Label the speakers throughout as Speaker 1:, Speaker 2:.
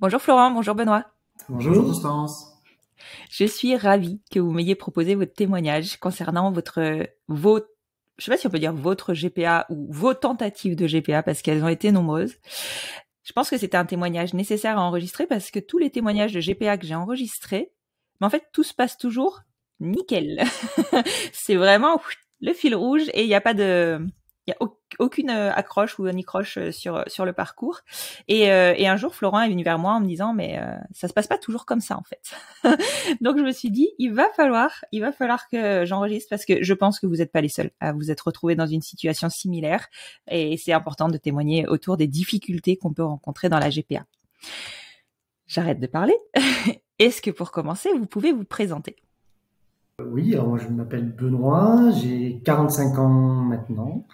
Speaker 1: Bonjour Florent, bonjour Benoît.
Speaker 2: Bonjour Constance.
Speaker 1: Je suis ravie que vous m'ayez proposé votre témoignage concernant je sais pas si on peut dire votre GPA ou vos tentatives de GPA parce qu'elles ont été nombreuses. Je pense que c'était un témoignage nécessaire à enregistrer parce que tous les témoignages de GPA que j'ai enregistrés, mais en fait tout se passe toujours nickel. C'est vraiment le fil rouge et il y a aucune accroche ou anicroche sur le parcours. Et un jour, Florent est venu vers moi en me disant, mais ça se passe pas toujours comme ça en fait. Donc je me suis dit, il va falloir que j'enregistre parce que je pense que vous n'êtes pas les seuls à vous être retrouvés dans une situation similaire et c'est important de témoigner autour des difficultés qu'on peut rencontrer dans la GPA. J'arrête de parler. Est-ce que pour commencer, vous pouvez vous présenter?
Speaker 2: Oui, alors moi je m'appelle Benoît, j'ai 45 ans maintenant,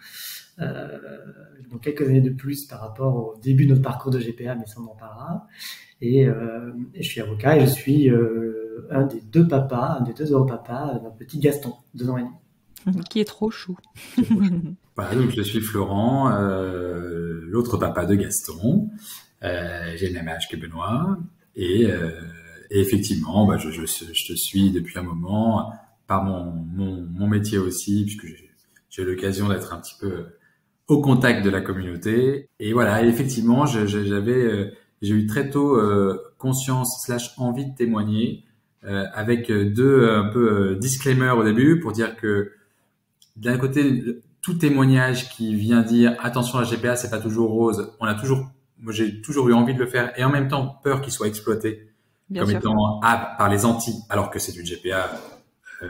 Speaker 2: donc quelques années de plus par rapport au début de notre parcours de GPA, mais ça on en parlera. Et je suis avocat et je suis un des deux heureux papas d'un petit Gaston, 2 ans et demi.
Speaker 1: Qui est trop chou.
Speaker 3: Voilà, donc je suis Florent, l'autre papa de Gaston. J'ai le même âge que Benoît et effectivement, je te suis depuis un moment par mon métier aussi, puisque j'ai eu l'occasion d'être un petit peu au contact de la communauté. Et voilà, et effectivement, j'ai eu très tôt conscience / envie de témoigner avec deux un peu disclaimers au début pour dire que d'un côté, tout témoignage qui vient dire attention à la GPA, c'est pas toujours rose. Moi j'ai toujours eu envie de le faire et en même temps peur qu'il soit exploité
Speaker 1: Bien
Speaker 3: comme
Speaker 1: sûr.
Speaker 3: étant par les anti, alors que c'est une GPA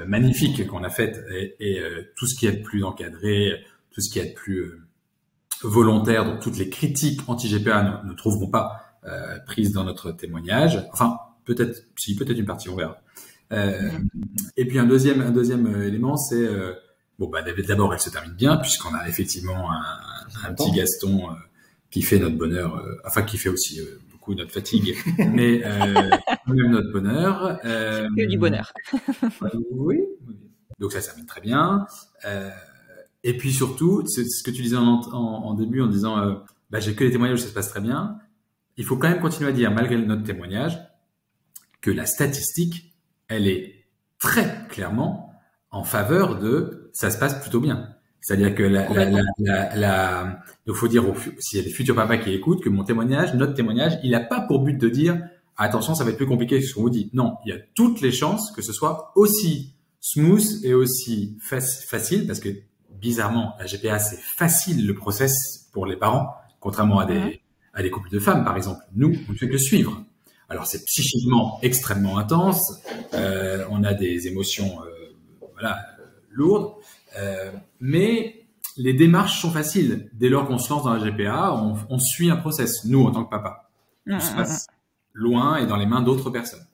Speaker 3: magnifique qu'on a faite et tout ce qui est de plus encadré, tout ce qui est de plus volontaire, donc toutes les critiques anti-GPA ne trouveront pas prises dans notre témoignage. Enfin, peut-être une partie, on verra. Et puis un deuxième élément, c'est d'abord elle se termine bien puisqu'on a effectivement un petit Gaston qui fait notre bonheur, qui fait aussi beaucoup notre fatigue, mais même notre bonheur.
Speaker 1: Que du bonheur.
Speaker 3: Oui. Donc ça termine très bien. Et puis surtout, c'est ce que tu disais en début en disant j'ai que les témoignages où ça se passe très bien. Il faut quand même continuer à dire, malgré notre témoignage, que la statistique, elle est très clairement en faveur de ça se passe plutôt bien. C'est-à-dire que donc faut dire s'il y a des futurs papas qui écoutent que notre témoignage, il n'a pas pour but de dire attention, ça va être plus compliqué que ce qu'on vous dit. Non, il y a toutes les chances que ce soit aussi smooth et aussi facile parce que bizarrement, la GPA c'est facile le process pour les parents, contrairement à des couples de femmes par exemple. Nous, on ne fait que suivre. Alors c'est psychiquement extrêmement intense, on a des émotions lourdes, mais les démarches sont faciles. Dès lors qu'on se lance dans la GPA, on suit un process, nous en tant que papa. On se passe loin et dans les mains d'autres personnes.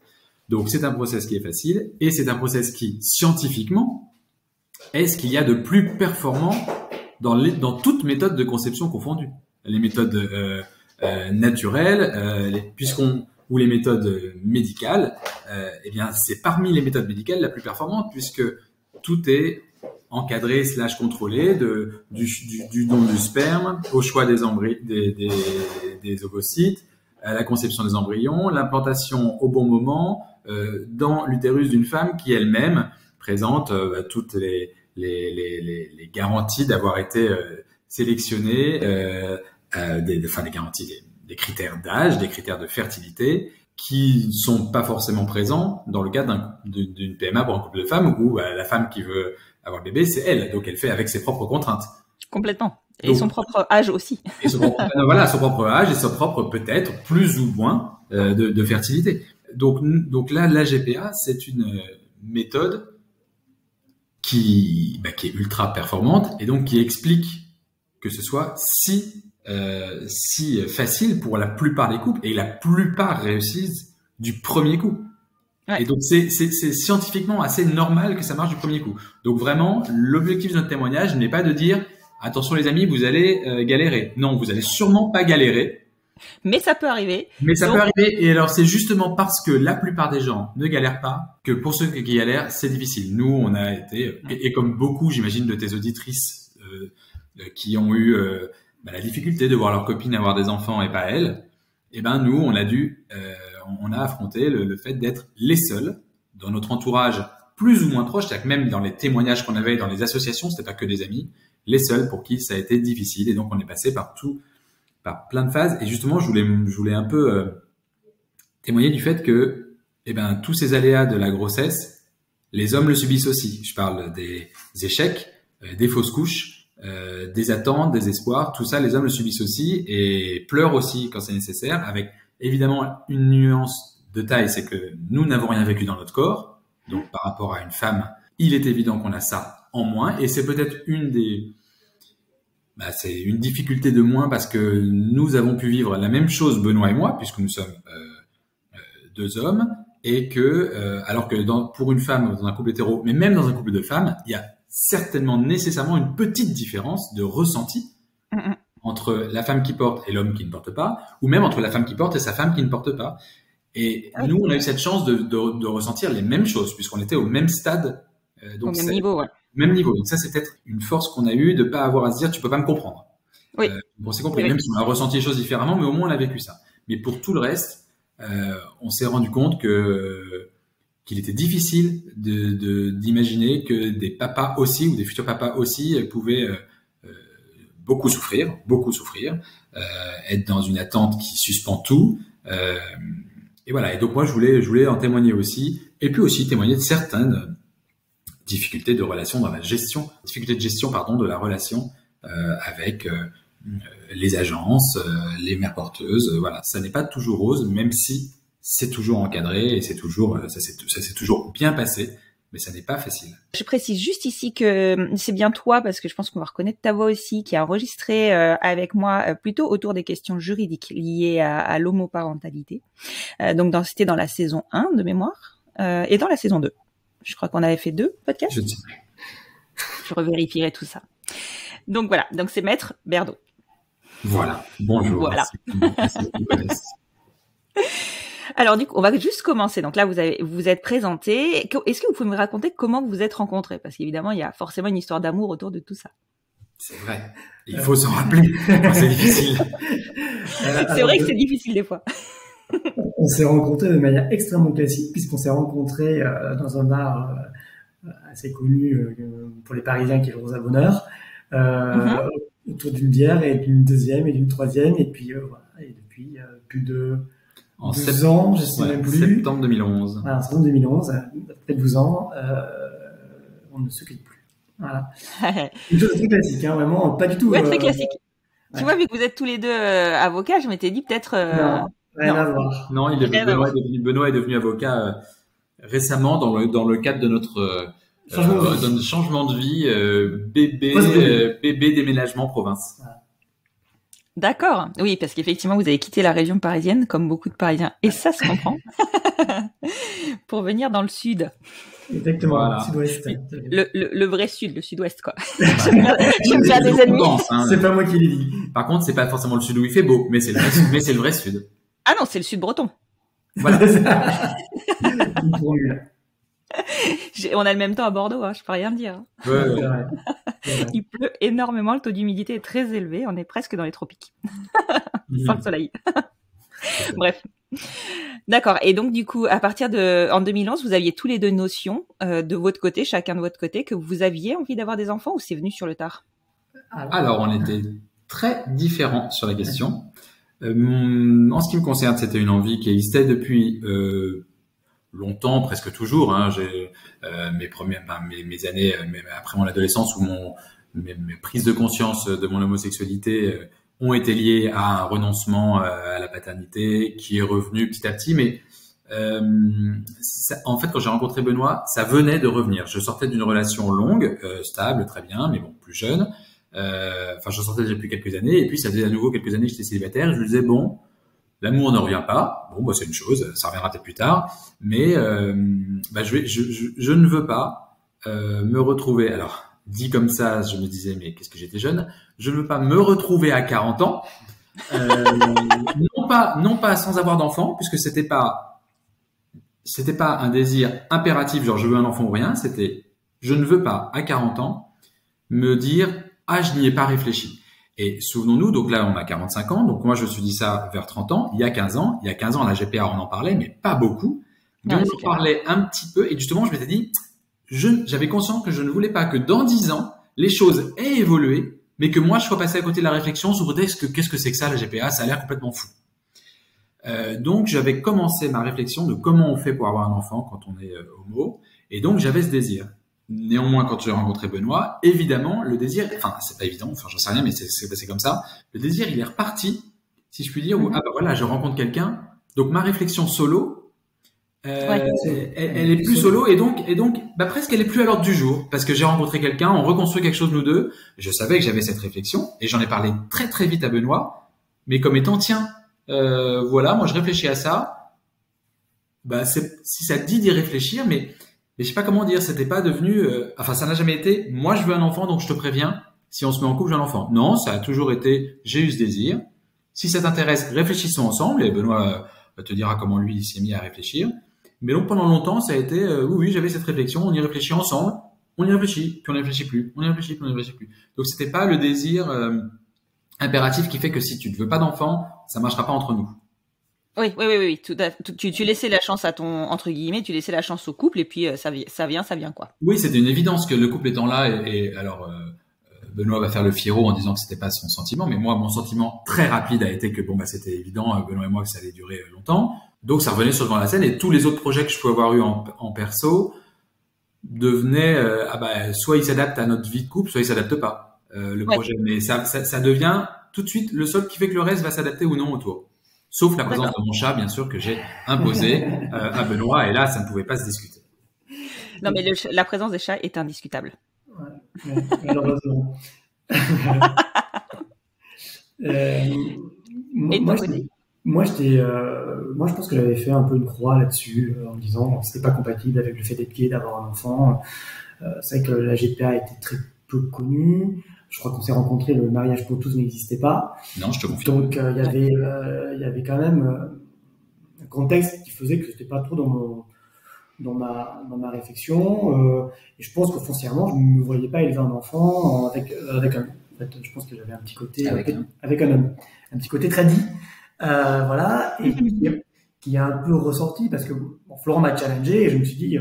Speaker 3: Donc c'est un process qui est facile et c'est un process qui, scientifiquement, est ce qu'il y a de plus performant dans toute méthode de conception confondue. Les méthodes naturelles, ou les méthodes médicales, c'est parmi les méthodes médicales la plus performante puisque tout est encadré / contrôlé du don du sperme, au choix des ovocytes, à la conception des embryons, l'implantation au bon moment dans l'utérus d'une femme qui elle-même présente toutes les garanties d'avoir été sélectionnée, des garanties, des critères d'âge, des critères de fertilité qui sont pas forcément présents dans le cadre d'une PMA pour un couple de femmes où la femme qui veut avoir le bébé, c'est elle. Donc, elle fait avec ses propres contraintes.
Speaker 1: Complètement. Et donc, son propre âge aussi.
Speaker 3: Et son propre âge et son propre peut-être plus ou moins de fertilité. Donc là, la GPA, c'est une méthode qui est ultra performante et donc qui explique que ce soit si facile pour la plupart des couples et la plupart réussissent du premier coup. Ouais. Et donc c'est scientifiquement assez normal que ça marche du premier coup. Donc vraiment, l'objectif de notre témoignage n'est pas de dire attention les amis, vous allez galérer. Non, vous allez sûrement pas galérer.
Speaker 1: Mais ça peut arriver.
Speaker 3: Ça peut arriver. Et alors c'est justement parce que la plupart des gens ne galèrent pas que pour ceux qui galèrent, c'est difficile. Nous, on a été et comme beaucoup, j'imagine, de tes auditrices qui ont eu la difficulté de voir leur copine avoir des enfants et pas elle. eh ben nous, on a affronté le fait d'être les seuls dans notre entourage plus ou moins proche, c'est-à-dire que même dans les témoignages qu'on avait dans les associations, c'était pas que des amis, les seuls pour qui ça a été difficile. Et donc on est passé par plein de phases. Et justement, je voulais un peu témoigner du fait que, eh ben, tous ces aléas de la grossesse, les hommes le subissent aussi. Je parle des échecs, des fausses couches, des attentes, des espoirs. Tout ça, les hommes le subissent aussi et pleurent aussi quand c'est nécessaire, avec évidemment une nuance de taille, c'est que nous n'avons rien vécu dans notre corps. Donc, par rapport à une femme, il est évident qu'on a ça en moins. Et c'est peut-être c'est une difficulté de moins parce que nous avons pu vivre la même chose, Benoît et moi, puisque nous sommes deux hommes, et que, alors que pour une femme dans un couple hétéro, mais même dans un couple de femmes, il y a certainement nécessairement une petite différence de ressenti entre la femme qui porte et l'homme qui ne porte pas, ou même entre la femme qui porte et sa femme qui ne porte pas. Et nous, on a eu cette chance de ressentir les mêmes choses, puisqu'on était au même stade.
Speaker 1: Donc au même niveau, ouais.
Speaker 3: Même niveau. Donc ça, c'est peut-être une force qu'on a eue de pas avoir à se dire, tu peux pas me comprendre.
Speaker 1: Oui.
Speaker 3: On s'est compris,
Speaker 1: oui.
Speaker 3: Même si on a ressenti les choses différemment, mais au moins on a vécu ça. Mais pour tout le reste, on s'est rendu compte qu'il était difficile d'imaginer que des papas aussi, ou des futurs papas aussi, pouvaient beaucoup souffrir, être dans une attente qui suspend tout. Et voilà. Et donc moi, je voulais en témoigner aussi, et puis aussi témoigner de certaines difficultés de relation dans la gestion, de la relation avec les agences, les mères porteuses. Voilà, ça n'est pas toujours rose, même si c'est toujours encadré et c'est toujours ça s'est toujours bien passé, mais ça n'est pas facile.
Speaker 1: Je précise juste ici que c'est bien toi, parce que je pense qu'on va reconnaître ta voix aussi, qui a enregistré avec moi plutôt autour des questions juridiques liées à l'homoparentalité. Donc c'était dans la saison 1 de mémoire et dans la saison 2. Je crois qu'on avait fait 2 podcasts. Je revérifierai tout ça. Donc voilà, donc c'est Maître Berdo.
Speaker 3: Voilà, bonjour.
Speaker 1: Voilà. Alors du coup, on va juste commencer. Donc là, vous êtes présenté. Est-ce que vous pouvez me raconter comment vous vous êtes rencontrés? Parce qu'évidemment, il y a forcément une histoire d'amour autour de tout ça.
Speaker 3: C'est vrai. Il faut s'en rappeler. C'est difficile.
Speaker 1: C'est vrai que c'est difficile des fois.
Speaker 2: On s'est rencontrés de manière extrêmement classique, puisqu'on s'est rencontrés dans un bar assez connu pour les Parisiens, qui est le Rosa Bonheur, autour d'une bière et d'une deuxième et d'une troisième, et puis voilà. Et depuis plus de 12 ans, je ne sais même plus.
Speaker 3: Septembre 2011.
Speaker 2: Voilà, en septembre 2011, après 12 ans, on ne se quitte plus. Voilà. Une chose très classique, hein, vraiment, pas du tout.
Speaker 1: Ouais, très classique. Tu vois, vu que vous êtes tous les deux avocats, je m'étais dit peut-être.
Speaker 2: Non, rien à voir.
Speaker 3: Non, Benoît est devenu avocat récemment dans le cadre de notre changement de vie, bébé déménagement province. Voilà.
Speaker 1: D'accord. Oui, parce qu'effectivement, vous avez quitté la région parisienne, comme beaucoup de Parisiens, et ça se comprend, pour venir dans le sud.
Speaker 2: Exactement, voilà. Sud-ouest.
Speaker 1: Le vrai sud, le sud-ouest, quoi. Je me fais des ennemis.
Speaker 2: C'est pas moi qui l'ai dit.
Speaker 3: Par contre, c'est pas forcément le sud où il fait beau, mais c'est le vrai sud.
Speaker 1: Ah non, c'est le sud breton.
Speaker 3: Voilà.
Speaker 1: On a le même temps à Bordeaux, hein, je peux rien dire.
Speaker 3: Ouais.
Speaker 1: Il pleut énormément, le taux d'humidité est très élevé, on est presque dans les tropiques. Sans le soleil. Bref. D'accord. Et donc, du coup, en 2011, vous aviez tous les deux notion de votre côté, chacun de votre côté, que vous aviez envie d'avoir des enfants, ou c'est venu sur le tard?
Speaker 3: Alors, on était très différents sur la question. En ce qui me concerne, c'était une envie qui existait depuis longtemps, presque toujours. Hein. J'ai mes années après mon adolescence, où mes prises de conscience de mon homosexualité ont été liées à un renoncement à la paternité qui est revenu petit à petit. Mais en fait, quand j'ai rencontré Benoît, ça venait de revenir. Je sortais d'une relation longue, stable, très bien, mais bon, plus jeune. Je sortais déjà depuis quelques années, et puis ça faisait à nouveau quelques années que j'étais célibataire. Je me disais, bon, l'amour ne revient pas. Bon, c'est une chose, ça reviendra peut-être plus tard. Mais je ne veux pas me retrouver. Alors, dit comme ça, je me disais, mais qu'est-ce que j'étais jeune. Je ne veux pas me retrouver à 40 ans. Non pas sans avoir d'enfant, puisque c'était pas un désir impératif, genre je veux un enfant ou rien. C'était, je ne veux pas à 40 ans me dire, je n'y ai pas réfléchi. Et souvenons-nous, donc là, on a 45 ans. Donc moi, je me suis dit ça vers 30 ans. Il y a 15 ans, la GPA, on en parlait, mais pas beaucoup. Mais
Speaker 1: Ouais,
Speaker 3: on en parlait un petit peu. Et justement, je m'étais dit, j'avais conscience que je ne voulais pas que dans 10 ans, les choses aient évolué, mais que moi, je sois passé à côté de la réflexion sur qu'est-ce que c'est que ça, la GPA? Ça a l'air complètement fou. Donc, j'avais commencé ma réflexion de comment on fait pour avoir un enfant quand on est homo. Et donc, j'avais ce désir. Néanmoins, quand j'ai rencontré Benoît, évidemment, le désir, enfin, c'est pas évident, enfin, j'en sais rien, mais c'est passé comme ça. Le désir, il est reparti, si je puis dire, où, ah bah voilà, je rencontre quelqu'un. Donc, ma réflexion solo, elle est plus solo, et donc, bah, presque, elle est plus à l'ordre du jour. Parce que j'ai rencontré quelqu'un, on reconstruit quelque chose, nous deux. Je savais que j'avais cette réflexion, et j'en ai parlé très, très vite à Benoît, mais comme étant, tiens, voilà, moi, je réfléchis à ça. Bah, si ça te dit d'y réfléchir, mais je sais pas comment dire, c'était pas devenu, enfin, ça n'a jamais été, moi, je veux un enfant, donc je te préviens, si on se met en couple, j'ai un enfant. Non, ça a toujours été, j'ai eu ce désir. Si ça t'intéresse, réfléchissons ensemble, et Benoît te dira comment lui, il s'est mis à réfléchir. Mais donc, pendant longtemps, ça a été, oui, j'avais cette réflexion, on y réfléchit ensemble, on y réfléchit, puis on n'y réfléchit plus, on y réfléchit, puis on n'y réfléchit plus. Donc, c'était pas le désir impératif qui fait que si tu ne veux pas d'enfant, ça marchera pas entre nous.
Speaker 1: Oui. Tu laissais la chance à ton, entre guillemets, tu laissais la chance au couple, et puis ça vient, quoi.
Speaker 3: Oui, c'était une évidence que le couple étant là, et alors Benoît va faire le fiero en disant que c'était pas son sentiment, mais moi, mon sentiment très rapide a été que bon, bah, c'était évident, Benoît et moi, que ça allait durer longtemps. Donc, ça revenait sur le devant de la scène, et tous les autres projets que je pouvais avoir eu en perso devenaient, soit ils s'adaptent à notre vie de couple, soit ils s'adaptent pas, projet. Mais ça devient tout de suite le seul qui fait que le reste va s'adapter ou non autour. Sauf la présence de mon chat, bien sûr, que j'ai imposé à Benoît, et là, ça ne pouvait pas se discuter.
Speaker 1: Non, mais la présence des chats est indiscutable.
Speaker 2: Ouais, malheureusement. Moi, je pense que j'avais fait un peu une croix là-dessus, en me disant que c'était pas compatible avec le fait d'être gay, d'avoir un enfant. C'est vrai que la GPA était très peu connue. Je crois qu'on s'est rencontrés, le mariage pour tous n'existait pas.
Speaker 3: Non, je te confirme.
Speaker 2: Donc, il y avait quand même un contexte qui faisait que c'était pas trop dans ma réflexion. Et je pense que foncièrement, je ne me voyais pas élever un enfant avec un homme. En fait, je pense que j'avais un petit côté avec un homme, un petit côté tradit, voilà, et qui a un peu ressorti parce que Florent m'a challengé et je me suis dit,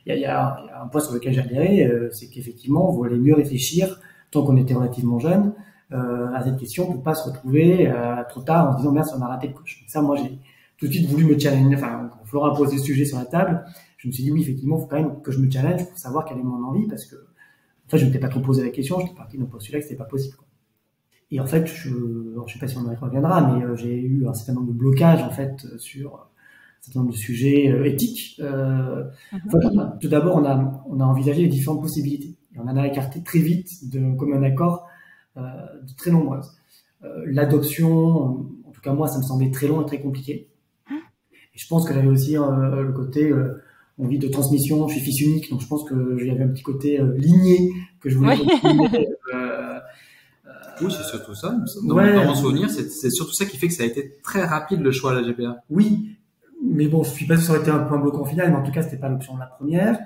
Speaker 2: il y a un point sur lequel j'adhérais, c'est qu'effectivement, il valait mieux réfléchir tant qu'on était relativement jeune à cette question pour pas se retrouver trop tard en se disant merde, on a raté le coche. Ça, moi, j'ai tout de suite voulu me challenger. Enfin, quand Florent a posé ce sujet sur la table, je me suis dit oui, effectivement, il faut quand même que je me challenge pour savoir quelle est mon envie parce que en fait, je ne m'étais pas trop posé la question, j'étais parti d'un postulat que c'était pas possible, quoi. Et en fait, je sais pas si on y reviendra, mais j'ai eu un certain nombre de blocages en fait sur un certain nombre de sujets éthiques. En fait, tout d'abord, on a envisagé les différentes possibilités et on en a écarté très vite de commun accord de très nombreuses. L'adoption, en tout cas moi, ça me semblait très long et très compliqué. Et je pense que j'avais aussi le côté envie de transmission. Je suis fils unique, donc je pense que j'avais un petit côté ligné que je voulais.
Speaker 3: Oui, c'est surtout ça. Dans mon souvenir, c'est surtout ça qui fait que ça a été très rapide le choix à la GPA.
Speaker 2: Oui, mais bon, je suis pas sûr que ça aurait été un point bloquant final, mais en tout cas, c'était pas l'option de la première,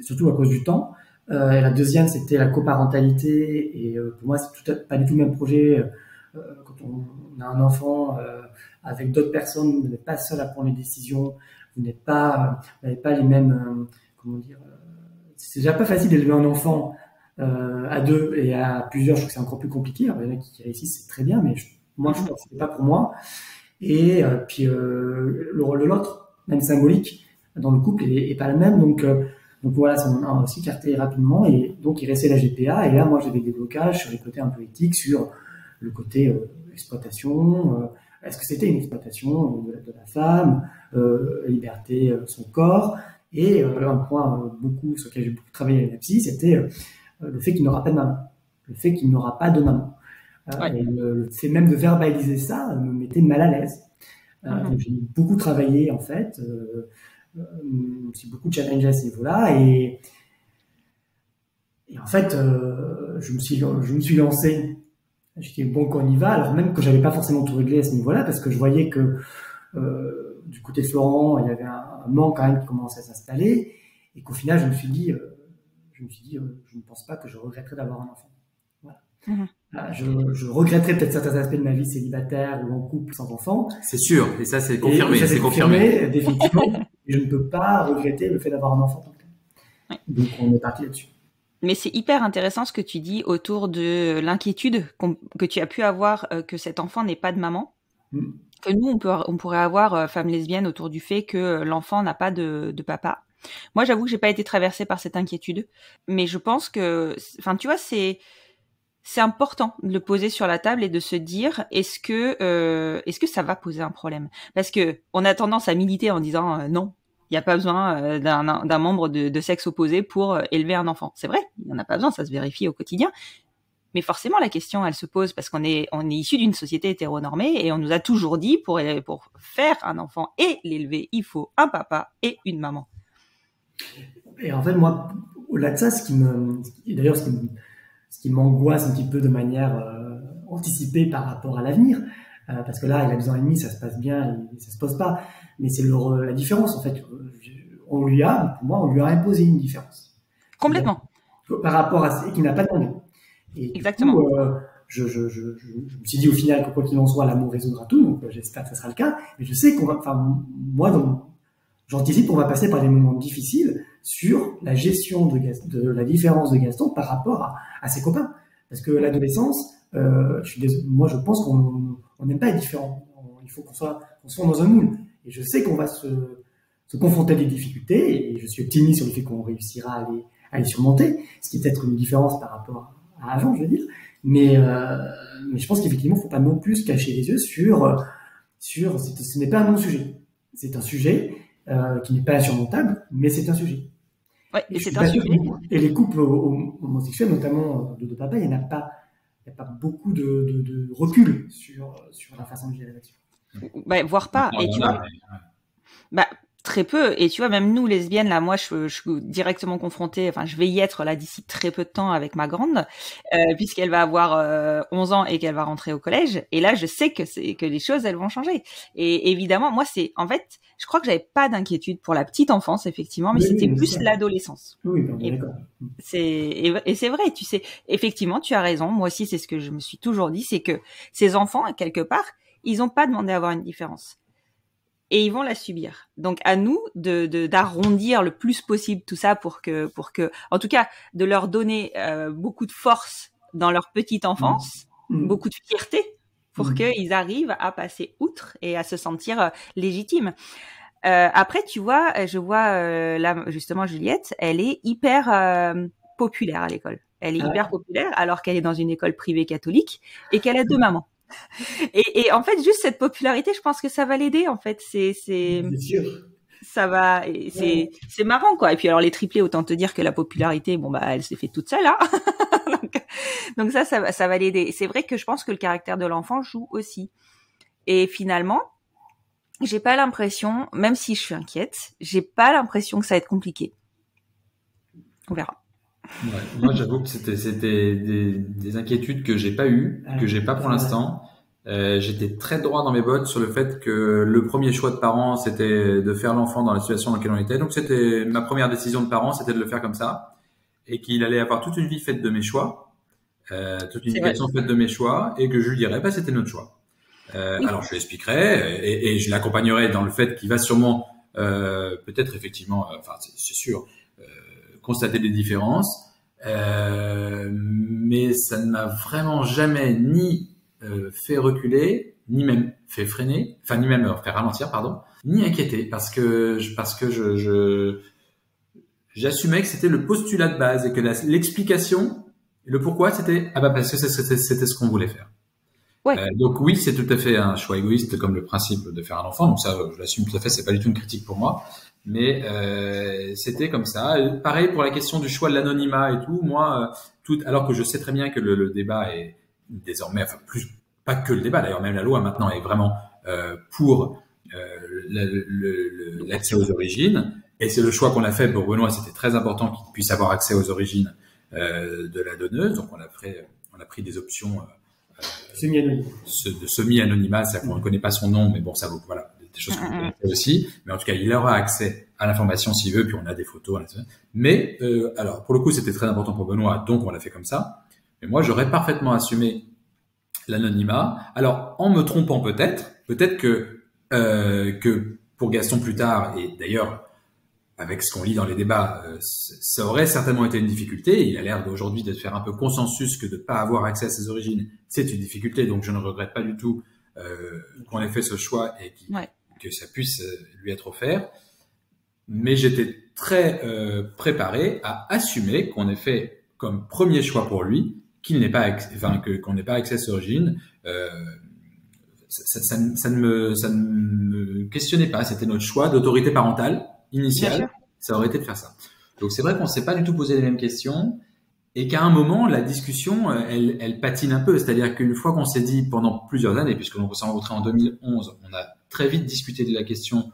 Speaker 2: surtout à cause du temps. Et la deuxième, c'était la coparentalité. Et pour moi, c'est pas du tout le même projet. Quand on a un enfant avec d'autres personnes, vous n'êtes pas seul à prendre les décisions. Vous n'avez pas les mêmes, comment dire. C'est déjà pas facile d'élever un enfant à deux et à plusieurs. Je trouve que c'est encore plus compliqué. Alors, il y en a qui réussissent, c'est très bien, mais moi, je pense que c'était pas pour moi. Et puis le rôle de l'autre, même symbolique, dans le couple, est pas le même. Donc voilà, ça m'a aussi écarté rapidement. Et donc il restait la GPA. Et là, moi, j'avais des blocages sur les côtés un peu éthiques, sur le côté exploitation. Est-ce que c'était une exploitation de la femme, liberté, son corps. Et un point beaucoup sur lequel j'ai beaucoup travaillé avec la psy, c'était le fait qu'il n'aura pas de maman, le fait qu'il n'aura pas de maman. Et le fait même de verbaliser ça me mettait mal à l'aise. Donc j'ai beaucoup travaillé en fait, je me suis beaucoup challengé à ce niveau-là et en fait je me suis lancé. J'étais bon qu'on y va, alors même que j'avais pas forcément tout réglé à ce niveau-là parce que je voyais que du côté de Florent il y avait un manque quand même qui commençait à s'installer et qu'au final je me suis dit je ne pense pas que je regretterais d'avoir un enfant. Voilà.
Speaker 1: Mhm.
Speaker 2: Je regretterais peut-être certains aspects de ma vie célibataire ou en couple sans enfant.
Speaker 3: C'est sûr, et ça c'est confirmé.
Speaker 2: Et ça,
Speaker 3: c'est confirmé.
Speaker 2: Définitivement. Et je ne peux pas regretter le fait d'avoir un enfant.
Speaker 1: Ouais.
Speaker 2: Donc on est parti là-dessus.
Speaker 1: Mais c'est hyper intéressant ce que tu dis autour de l'inquiétude que tu as pu avoir que cet enfant n'ait pas de maman. Que nous, on pourrait avoir, femmes lesbiennes, autour du fait que l'enfant n'a pas de papa. Moi, j'avoue que j'ai pas été traversée par cette inquiétude. Mais je pense que, enfin, tu vois, c'est important de le poser sur la table et de se dire est-ce que ça va poser un problème? Parce que on a tendance à militer en disant non, il n'y a pas besoin d'un membre de sexe opposé pour élever un enfant. C'est vrai, il n'y en a pas besoin, ça se vérifie au quotidien. Mais forcément, la question, elle se pose parce qu'on est issu d'une société hétéronormée et on nous a toujours dit pour faire un enfant et l'élever, il faut un papa et une maman.
Speaker 2: Et en fait, moi, au-delà de ça, ce qui m'angoisse un petit peu de manière anticipée par rapport à l'avenir, parce que là, il a 2 ans et demi, ça se passe bien, et ça se pose pas. Mais c'est la différence, en fait. Pour moi, on lui a imposé une différence.
Speaker 1: Complètement.
Speaker 2: Par rapport à ce qu'il n'a pas demandé. Et
Speaker 1: exactement.
Speaker 2: Du coup, je me suis dit au final que quoi qu'il en soit, l'amour résoudra tout, donc j'espère que ça sera le cas. Mais je sais j'anticipe qu'on va passer par des moments difficiles sur la gestion de la différence de Gaston par rapport à ses copains. Parce que l'adolescence, moi je pense qu'on n'aime pas être différent. Il faut qu'on soit dans un moule. Et je sais qu'on va se confronter à des difficultés, et je suis optimiste sur le fait qu'on réussira à les surmonter, ce qui est peut-être une différence par rapport à avant, je veux dire. Mais je pense qu'effectivement, il ne faut pas non plus se cacher les yeux sur ce n'est pas un non-sujet. C'est un sujet qui n'est pas insurmontable, mais c'est un sujet.
Speaker 1: Ouais, et c'est un sujet.
Speaker 2: Et les couples homosexuels, notamment de papa, il n'y a pas beaucoup de recul sur la façon de gérer là-dessus.
Speaker 1: Bah, voire pas. Et tu vois, très peu. Et tu vois, même nous, lesbiennes, là, moi, je suis directement confrontée, enfin, je vais y être là d'ici très peu de temps avec ma grande, puisqu'elle va avoir 11 ans et qu'elle va rentrer au collège. Et là, je sais que les choses, elles vont changer. Et évidemment, moi, en fait, je crois que j'avais pas d'inquiétude pour la petite enfance, effectivement, mais c'était plus l'adolescence.
Speaker 2: Oui, d'accord.
Speaker 1: Et c'est vrai, tu sais, effectivement, tu as raison. Moi aussi, c'est ce que je me suis toujours dit, c'est que ces enfants, quelque part, ils ont pas demandé à avoir une différence. Et ils vont la subir. Donc à nous d'arrondir le plus possible tout ça pour que en tout cas de leur donner beaucoup de force dans leur petite enfance, beaucoup de fierté pour qu'ils arrivent à passer outre et à se sentir légitimes. Après tu vois, je vois là justement Juliette, elle est hyper populaire à l'école. Elle est hyper populaire alors qu'elle est dans une école privée catholique et qu'elle a 2 mamans. Et en fait, juste cette popularité, je pense que ça va l'aider. En fait, c'est
Speaker 2: sûr.
Speaker 1: Ça va, c'est marrant quoi. Et puis alors les triplés, autant te dire que la popularité, bon bah, elle s'est fait toute seule, hein. donc ça va l'aider. C'est vrai que je pense que le caractère de l'enfant joue aussi. Et finalement, j'ai pas l'impression, même si je suis inquiète, j'ai pas l'impression que ça va être compliqué. On verra.
Speaker 3: Ouais, moi, j'avoue que c'était des inquiétudes que j'ai pas eues, que j'ai pas pour l'instant. J'étais très droit dans mes bottes sur le fait que le premier choix de parents, c'était de faire l'enfant dans la situation dans laquelle on était. Donc, c'était ma première décision de parent, c'était de le faire comme ça. Et qu'il allait avoir toute une vie faite de mes choix, toute une éducation faite de mes choix, et que je lui dirais, bah, c'était notre choix. Oui. Alors, je lui expliquerai, et je l'accompagnerai dans le fait qu'il va sûrement, peut-être effectivement, enfin, c'est sûr, constater des différences, mais ça ne m'a vraiment jamais ni fait reculer, ni même fait freiner, enfin ni même fait ralentir, pardon, ni inquiéter, parce que j'assumais que c'était le postulat de base et que l'explication, le pourquoi, c'était parce que c'était ce qu'on voulait faire. Ouais. Donc oui, c'est tout à fait un choix égoïste comme le principe de faire un enfant, donc ça je l'assume tout à fait, c'est pas du tout une critique pour moi. Mais c'était comme ça. Pareil pour la question du choix de l'anonymat et tout. Moi, alors que je sais très bien que le débat est désormais, enfin pas que le débat. D'ailleurs, même la loi maintenant est vraiment pour l'accès aux origines. Et c'est le choix qu'on a fait pour Benoît. C'était très important qu'il puisse avoir accès aux origines de la donneuse. Donc on a pris des options de semi-anonymat, c'est-à-dire qu'on ne connaît pas son nom, mais bon, ça vaut voilà. Des choses qu'on connaît aussi, mais en tout cas, il aura accès à l'information s'il veut, puis on a des photos. Mais alors, pour le coup, c'était très important pour Benoît, donc on l'a fait comme ça. Mais moi, j'aurais parfaitement assumé l'anonymat. Alors, en me trompant peut-être que pour Gaston plus tard, et d'ailleurs, avec ce qu'on lit dans les débats, ça aurait certainement été une difficulté. Il a l'air d'aujourd'hui de faire un peu consensus que de ne pas avoir accès à ses origines, c'est une difficulté. Donc, je ne regrette pas du tout qu'on ait fait ce choix et que ça puisse lui être offert. Mais j'étais très préparé à assumer qu'on ait fait comme premier choix pour lui qu'on n'ait pas accès à ses origines. Ça ne me questionnait pas. C'était notre choix d'autorité parentale initiale. Ça aurait été de faire ça. Donc c'est vrai qu'on s'est pas du tout posé les mêmes questions et qu'à un moment la discussion elle patine un peu. C'est-à-dire qu'une fois qu'on s'est dit pendant plusieurs années, puisque l'on s'est rencontrés en 2011, on a très vite discuté de la question.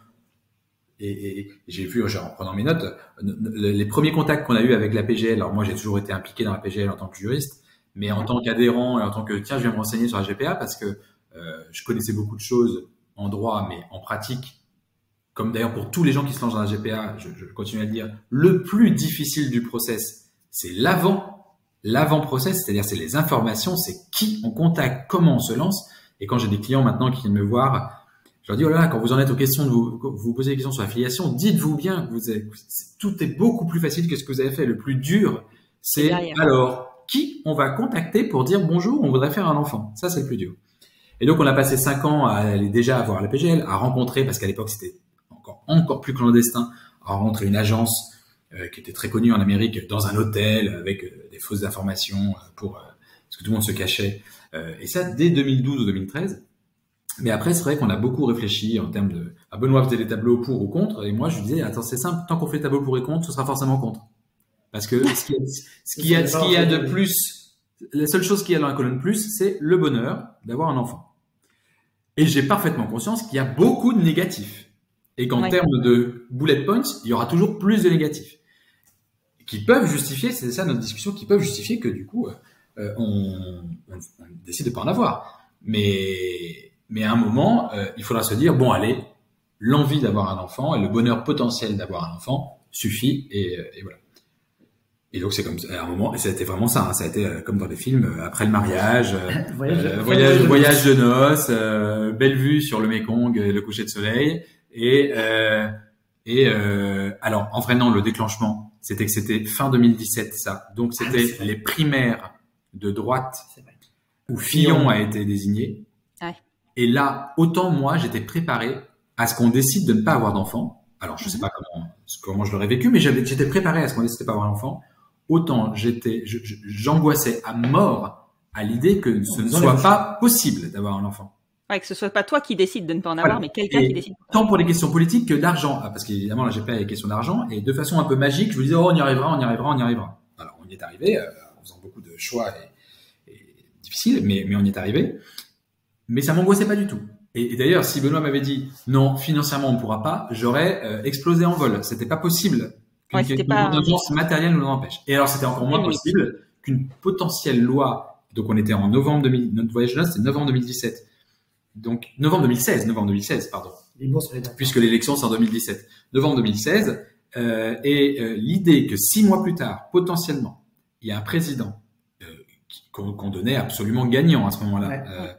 Speaker 3: Et j'ai vu, en prenant mes notes, les premiers contacts qu'on a eus avec la PGL. Alors moi, j'ai toujours été impliqué dans la PGL en tant que juriste, mais en tant qu'adhérent et en tant que tiens, je viens me renseigner sur la GPA parce que je connaissais beaucoup de choses en droit, mais en pratique, comme d'ailleurs pour tous les gens qui se lancent dans la GPA, je continue à le dire, le plus difficile du process, c'est l'avant-process, c'est-à-dire c'est les informations, c'est qui on contacte, comment on se lance. Et quand j'ai des clients maintenant qui viennent me voir, je leur dis, oh là là, quand vous en êtes aux questions de vous posez des questions sur la filiation, dites-vous bien que tout est beaucoup plus facile que ce que vous avez fait. Le plus dur, c'est alors, qui on va contacter pour dire bonjour, on voudrait faire un enfant. Ça, c'est le plus dur. Et donc, on a passé 5 ans à aller déjà voir la PGL, à rencontrer, parce qu'à l'époque, c'était encore plus clandestin, à rencontrer une agence qui était très connue en Amérique, dans un hôtel, avec des fausses informations parce que tout le monde se cachait. Et ça, dès 2012 ou 2013. Mais après, c'est vrai qu'on a beaucoup réfléchi en termes de... Benoît faisait des tableaux pour ou contre, et moi, je lui disais, attends, c'est simple, tant qu'on fait les tableaux pour et contre, ce sera forcément contre. Parce que ce qu'il y a de plus, la seule chose qu'il y a dans la colonne plus, c'est le bonheur d'avoir un enfant. Et j'ai parfaitement conscience qu'il y a beaucoup de négatifs. Et qu'en termes de bullet points, il y aura toujours plus de négatifs. Qui peuvent justifier, c'est ça notre discussion, qui peuvent justifier que du coup, on décide de pas en avoir. Mais à un moment, il faudra se dire, bon allez, l'envie d'avoir un enfant et le bonheur potentiel d'avoir un enfant suffit et voilà. Et donc c'est comme à un moment, et ça a été vraiment ça, hein, ça a été comme dans les films, après le mariage, voyage de noces, belle vue sur le Mékong, le coucher de soleil, alors en vrai non, le déclenchement, c'était fin 2017 ça, donc c'était les primaires de droite où Fillon a été désigné. Ouais. Et là, autant moi, j'étais préparé à ce qu'on décide de ne pas avoir d'enfant. Alors, je sais pas comment je l'aurais vécu, mais j'étais préparé à ce qu'on décide de pas avoir d'enfant. Autant j'angoissais à mort à l'idée que ce ne soit pas possible d'avoir un enfant.
Speaker 1: Ouais, que ce soit pas toi qui décide de ne pas en avoir, mais quelqu'un qui décide.
Speaker 3: Tant pour les questions politiques que d'argent. Parce qu'évidemment, la GPA est question d'argent. Et de façon un peu magique, je me disais, oh, on y arrivera. Alors, on y est arrivé, en faisant beaucoup de choix et difficiles, mais on y est arrivé. Mais ça m'angoissait pas du tout. Et d'ailleurs, si Benoît m'avait dit non, financièrement on pourra pas, j'aurais explosé en vol. C'était pas possible qu'une urgence matérielle nous l'empêche. Et alors c'était encore moins possible qu'une potentielle loi. Donc on était en novembre notre voyage de noces, c'était novembre 2017. Donc novembre 2016, pardon. Puisque l'élection c'est en 2017. Novembre 2016 l'idée que 6 mois plus tard, potentiellement, il y a un président qu'on donnait absolument gagnant à ce moment-là.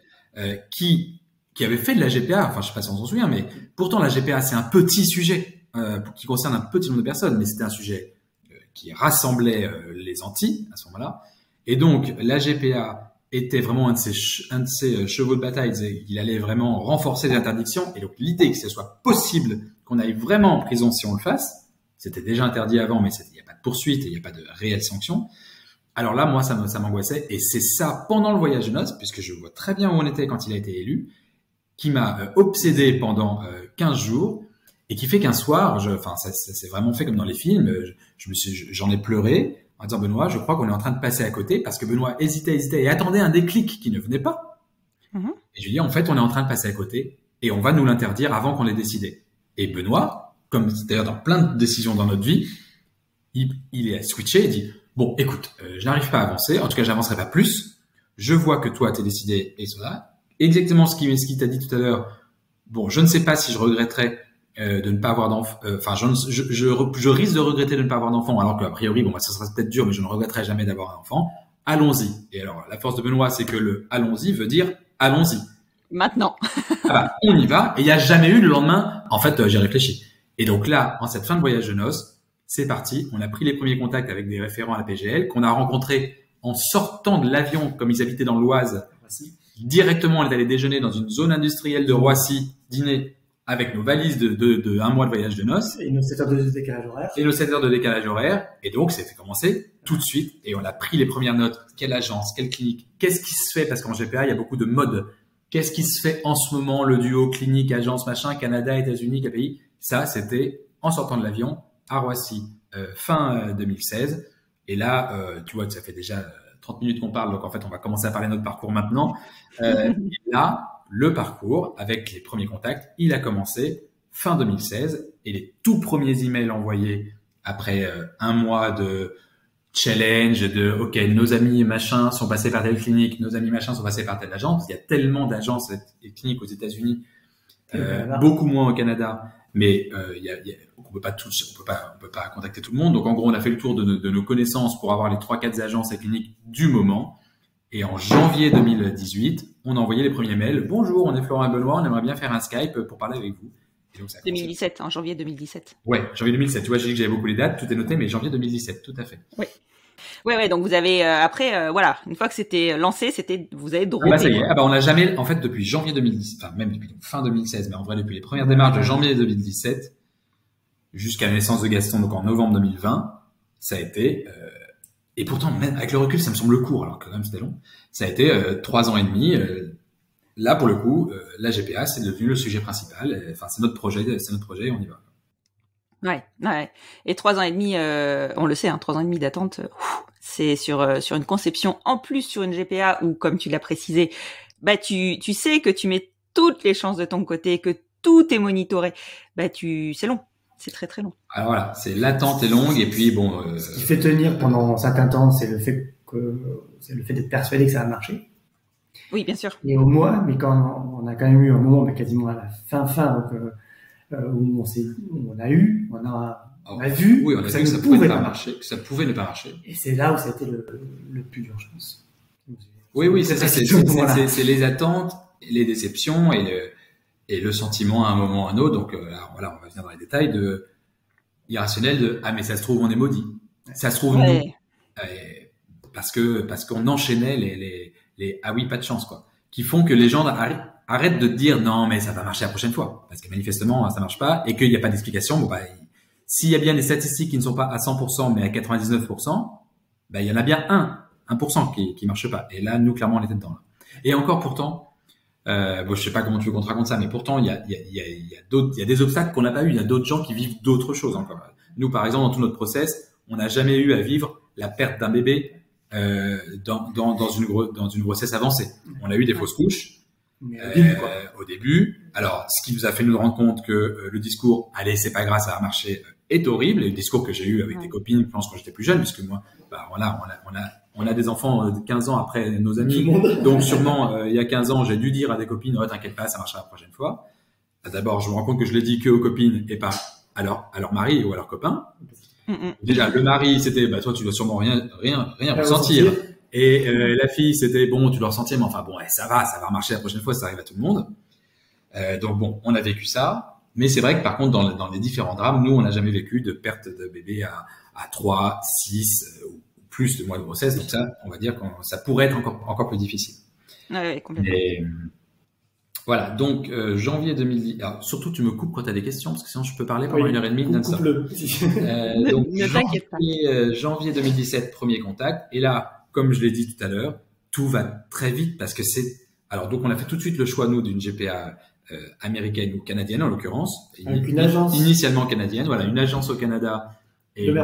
Speaker 3: Qui avait fait de la GPA, enfin je sais pas si on s'en souvient, mais pourtant la GPA c'est un petit sujet qui concerne un petit nombre de personnes, mais c'était un sujet qui rassemblait les Antilles à ce moment-là, et donc la GPA était vraiment un de ses chevaux de bataille, il allait vraiment renforcer les interdictions, et donc l'idée que ce soit possible qu'on aille vraiment en prison si on le fasse, c'était déjà interdit avant, mais il n'y a pas de poursuite et il n'y a pas de réelle sanction. Alors là, moi, ça m'angoissait. Et c'est ça, pendant le voyage de noces, puisque je vois très bien où on était quand il a été élu, qui m'a obsédé pendant 15 jours et qui fait qu'un soir, ça s'est vraiment fait comme dans les films, j'en ai pleuré en disant, Benoît, je crois qu'on est en train de passer à côté parce que Benoît hésitait et attendait un déclic qui ne venait pas. Et je lui dis, en fait, on est en train de passer à côté et on va nous l'interdire avant qu'on l'ait décidé. Et Benoît, comme d'ailleurs dans plein de décisions dans notre vie, il est switché et dit, bon, écoute, je n'arrive pas à avancer. En tout cas, j'avancerai pas plus. Je vois que toi, t'es décidé et cela. Exactement ce qu'il t'a dit tout à l'heure. Bon, je ne sais pas si je regretterais de ne pas avoir d'enfant. Enfin, je risque de regretter de ne pas avoir d'enfant, alors qu'a priori, bon, ça serait peut-être dur, mais je ne regretterai jamais d'avoir un enfant. allons-y. Et alors, la force de Benoît, c'est que le allons-y veut dire allons-y.
Speaker 1: Maintenant.
Speaker 3: Ah bah, on y va. Et il n'y a jamais eu le lendemain. En fait, j'ai réfléchi. Et donc là, en cette fin de voyage de noces, c'est parti. On a pris les premiers contacts avec des référents à la PGL qu'on a rencontrés en sortant de l'avion, comme ils habitaient dans l'Oise. Directement, on est allé déjeuner dans une zone industrielle de Roissy, dîner avec nos valises de un mois de voyage de noces.
Speaker 2: Et nos 7 heures de décalage horaire.
Speaker 3: Et nos 7 heures de décalage horaire. Et donc, c'était commencé tout de suite. Et on a pris les premières notes. Quelle agence, quelle clinique, qu'est-ce qui se fait? Parce qu'en GPA, il y a beaucoup de modes. Qu'est-ce qui se fait en ce moment? Le duo clinique, agence, machin, Canada, États-Unis, KPI. Ça, c'était en sortant de l'avion à Roissy, fin 2016. Et là, tu vois, ça fait déjà 30 minutes qu'on parle. Donc, en fait, on va commencer à parler de notre parcours maintenant. Et là, le parcours, avec les premiers contacts, il a commencé fin 2016 et les tout premiers emails envoyés après un mois de challenge, de OK, nos amis machin sont passés par telle clinique, nos amis machin sont passés par telle agence. Il y a tellement d'agences et cliniques aux États-Unis, beaucoup moins au Canada, mais on peut pas contacter tout le monde. Donc en gros, on a fait le tour de nos connaissances pour avoir les 3-4 agences et cliniques du moment. Et en janvier 2018, on a envoyé les premiers mails. Bonjour, on est Florent et Benoît, on aimerait bien faire un Skype pour parler avec vous. Et donc,
Speaker 1: 2017, en janvier 2017.
Speaker 3: Ouais, janvier 2017. Tu vois, j'ai dit que j'avais beaucoup les dates, tout est noté, mais janvier 2017, tout à fait.
Speaker 1: Oui. Ouais. Donc vous avez après, voilà, une fois que c'était lancé, vous avez droppé.
Speaker 3: Ah bah ça y est. Ah bah on n'a jamais, en fait, depuis janvier 2017, enfin même depuis fin 2016, mais en vrai depuis les premières démarches de janvier 2017 jusqu'à la naissance de Gaston, donc en novembre 2020, ça a été. Et pourtant, même avec le recul, ça me semble court, alors que quand même c'était long. Ça a été 3 ans et demi. Là, pour le coup, la GPA, c'est devenu le sujet principal. Enfin, c'est notre projet, on y va.
Speaker 1: Ouais. Et 3 ans et demi, on le sait, 3 ans et demi d'attente, c'est sur une conception, en plus sur une GPA où, comme tu l'as précisé, bah tu sais que tu mets toutes les chances de ton côté, que tout est monitoré. Bah c'est long. C'est très très long.
Speaker 3: Alors voilà, c'est l'attente est longue et puis bon.
Speaker 2: Ce qui fait tenir pendant un certain temps, c'est le fait d'être persuadé que ça va marcher.
Speaker 1: Oui, bien sûr.
Speaker 2: Et au mois, mais quand on a quand même eu un moment, mais quasiment à la fin, donc où on a vu,
Speaker 3: oui, on a vu que ça pouvait pas marcher, que ça pouvait ne pas marcher.
Speaker 2: Et c'est là où ça a été le plus dur, je pense.
Speaker 3: Oui, c'est ça, c'est les attentes, les déceptions et le sentiment à un moment ou à un autre. Donc voilà, on va venir dans les détails de irrationnel de mais ça se trouve on est maudit, ça se trouve nous, parce qu'on enchaînait les ah oui pas de chance quoi, qui font que les gens arrêtent de dire non mais ça va marcher la prochaine fois parce que manifestement ça marche pas et qu'il n'y a pas d'explication. Bon bah s'il y a bien des statistiques qui ne sont pas à 100% mais à 99%, bah il y en a bien 1% qui marche pas. Et là nous clairement on était dedans là. Et encore pourtant. Je sais pas comment tu veux qu'on te raconte ça, mais pourtant il y a des obstacles qu'on n'a pas eu. Il y a d'autres gens qui vivent d'autres choses encore. Nous, par exemple, dans tout notre process, on n'a jamais eu à vivre la perte d'un bébé dans une grossesse avancée. On a eu des fausses couches au début. Alors, ce qui nous a fait nous rendre compte que le discours "allez, c'est pas grave, ça va marcher" est horrible. Et le discours que j'ai eu avec des copines, je pense quand j'étais plus jeune, puisque moi, on a des enfants de 15 ans après nos amis. Donc sûrement, il y a 15 ans, j'ai dû dire à des copines, oh, t'inquiète pas, ça marchera la prochaine fois. D'abord, je me rends compte que je l'ai dit que aux copines et pas à leur mari ou à leurs copains. Déjà, le mari, c'était, toi, tu dois sûrement rien ressentir. Et la fille, c'était, bon, tu dois ressentir, mais enfin, bon, ça va marcher la prochaine fois, ça arrive à tout le monde. Donc bon, on a vécu ça. Mais c'est vrai que par contre, dans les différents drames, nous, on n'a jamais vécu de perte de bébé à 3, 6 ou plus de mois de grossesse. Donc ça, on va dire que ça pourrait être encore plus difficile.
Speaker 1: Ouais, complètement.
Speaker 3: Et voilà, donc janvier 2010. Alors, surtout, tu me coupes quand tu as des questions, parce que sinon je peux parler pendant 1h30 non-stop. Donc janvier 2017, premier contact. Et là, comme je l'ai dit tout à l'heure, tout va très vite parce que c'est... Alors donc on a fait tout de suite le choix, nous, d'une GPA américaine ou canadienne en l'occurrence.
Speaker 2: Avec une agence.
Speaker 3: Initialement canadienne, voilà, une agence au Canada. Et
Speaker 2: une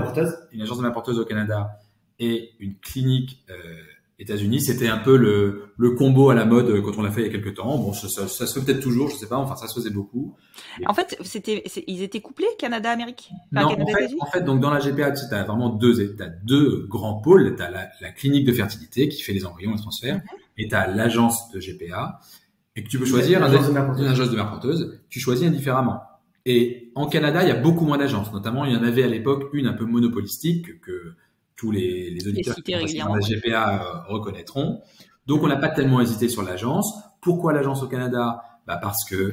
Speaker 3: agence de mère porteuse au Canada et une clinique États-Unis. C'était un peu le combo à la mode quand on l'a fait il y a quelques temps. Bon, ça se fait peut-être toujours, je sais pas. Enfin, ça se faisait beaucoup.
Speaker 1: En fait, ils étaient couplés, Canada-Amérique.
Speaker 3: Non, en fait, donc dans la GPA, tu as vraiment deux grands pôles. T'as la clinique de fertilité qui fait les embryons et les transferts, et t'as l'agence de GPA. Et que tu peux choisir une agence de mère porteuse. Tu choisis indifféremment. Et en Canada, il y a beaucoup moins d'agences. Notamment, il y en avait à l'époque une un peu monopolistique que tous les auditeurs qui
Speaker 1: cités
Speaker 3: sont dans
Speaker 1: régulièrement.
Speaker 3: la GPA reconnaîtront. Donc, on n'a pas tellement hésité sur l'agence. Pourquoi l'agence au Canada? Bah parce que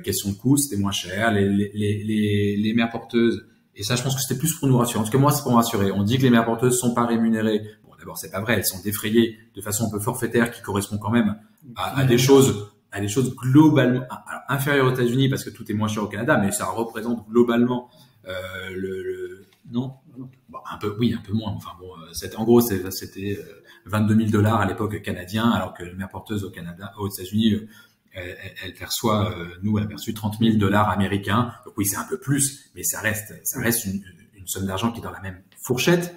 Speaker 3: question de coût, c'était moins cher. Les mères porteuses, et ça, je pense que c'était plus pour nous rassurer. En tout cas, moi, c'est pour me rassurer. On dit que les mères porteuses sont pas rémunérées. Bon, d'abord, c'est pas vrai. Elles sont défrayées de façon un peu forfaitaire, qui correspond quand même à des choses globalement inférieures aux États-Unis, parce que tout est moins cher au Canada, mais ça représente globalement non, bon, un peu moins. Enfin bon, en gros, c'était 22 000 $ à l'époque canadien, alors que la mère porteuse au Canada, aux États-Unis, elle perçoit, nous, elle a perçu 30 000 $ américains. Donc oui, c'est un peu plus, mais ça reste une somme d'argent qui est dans la même fourchette.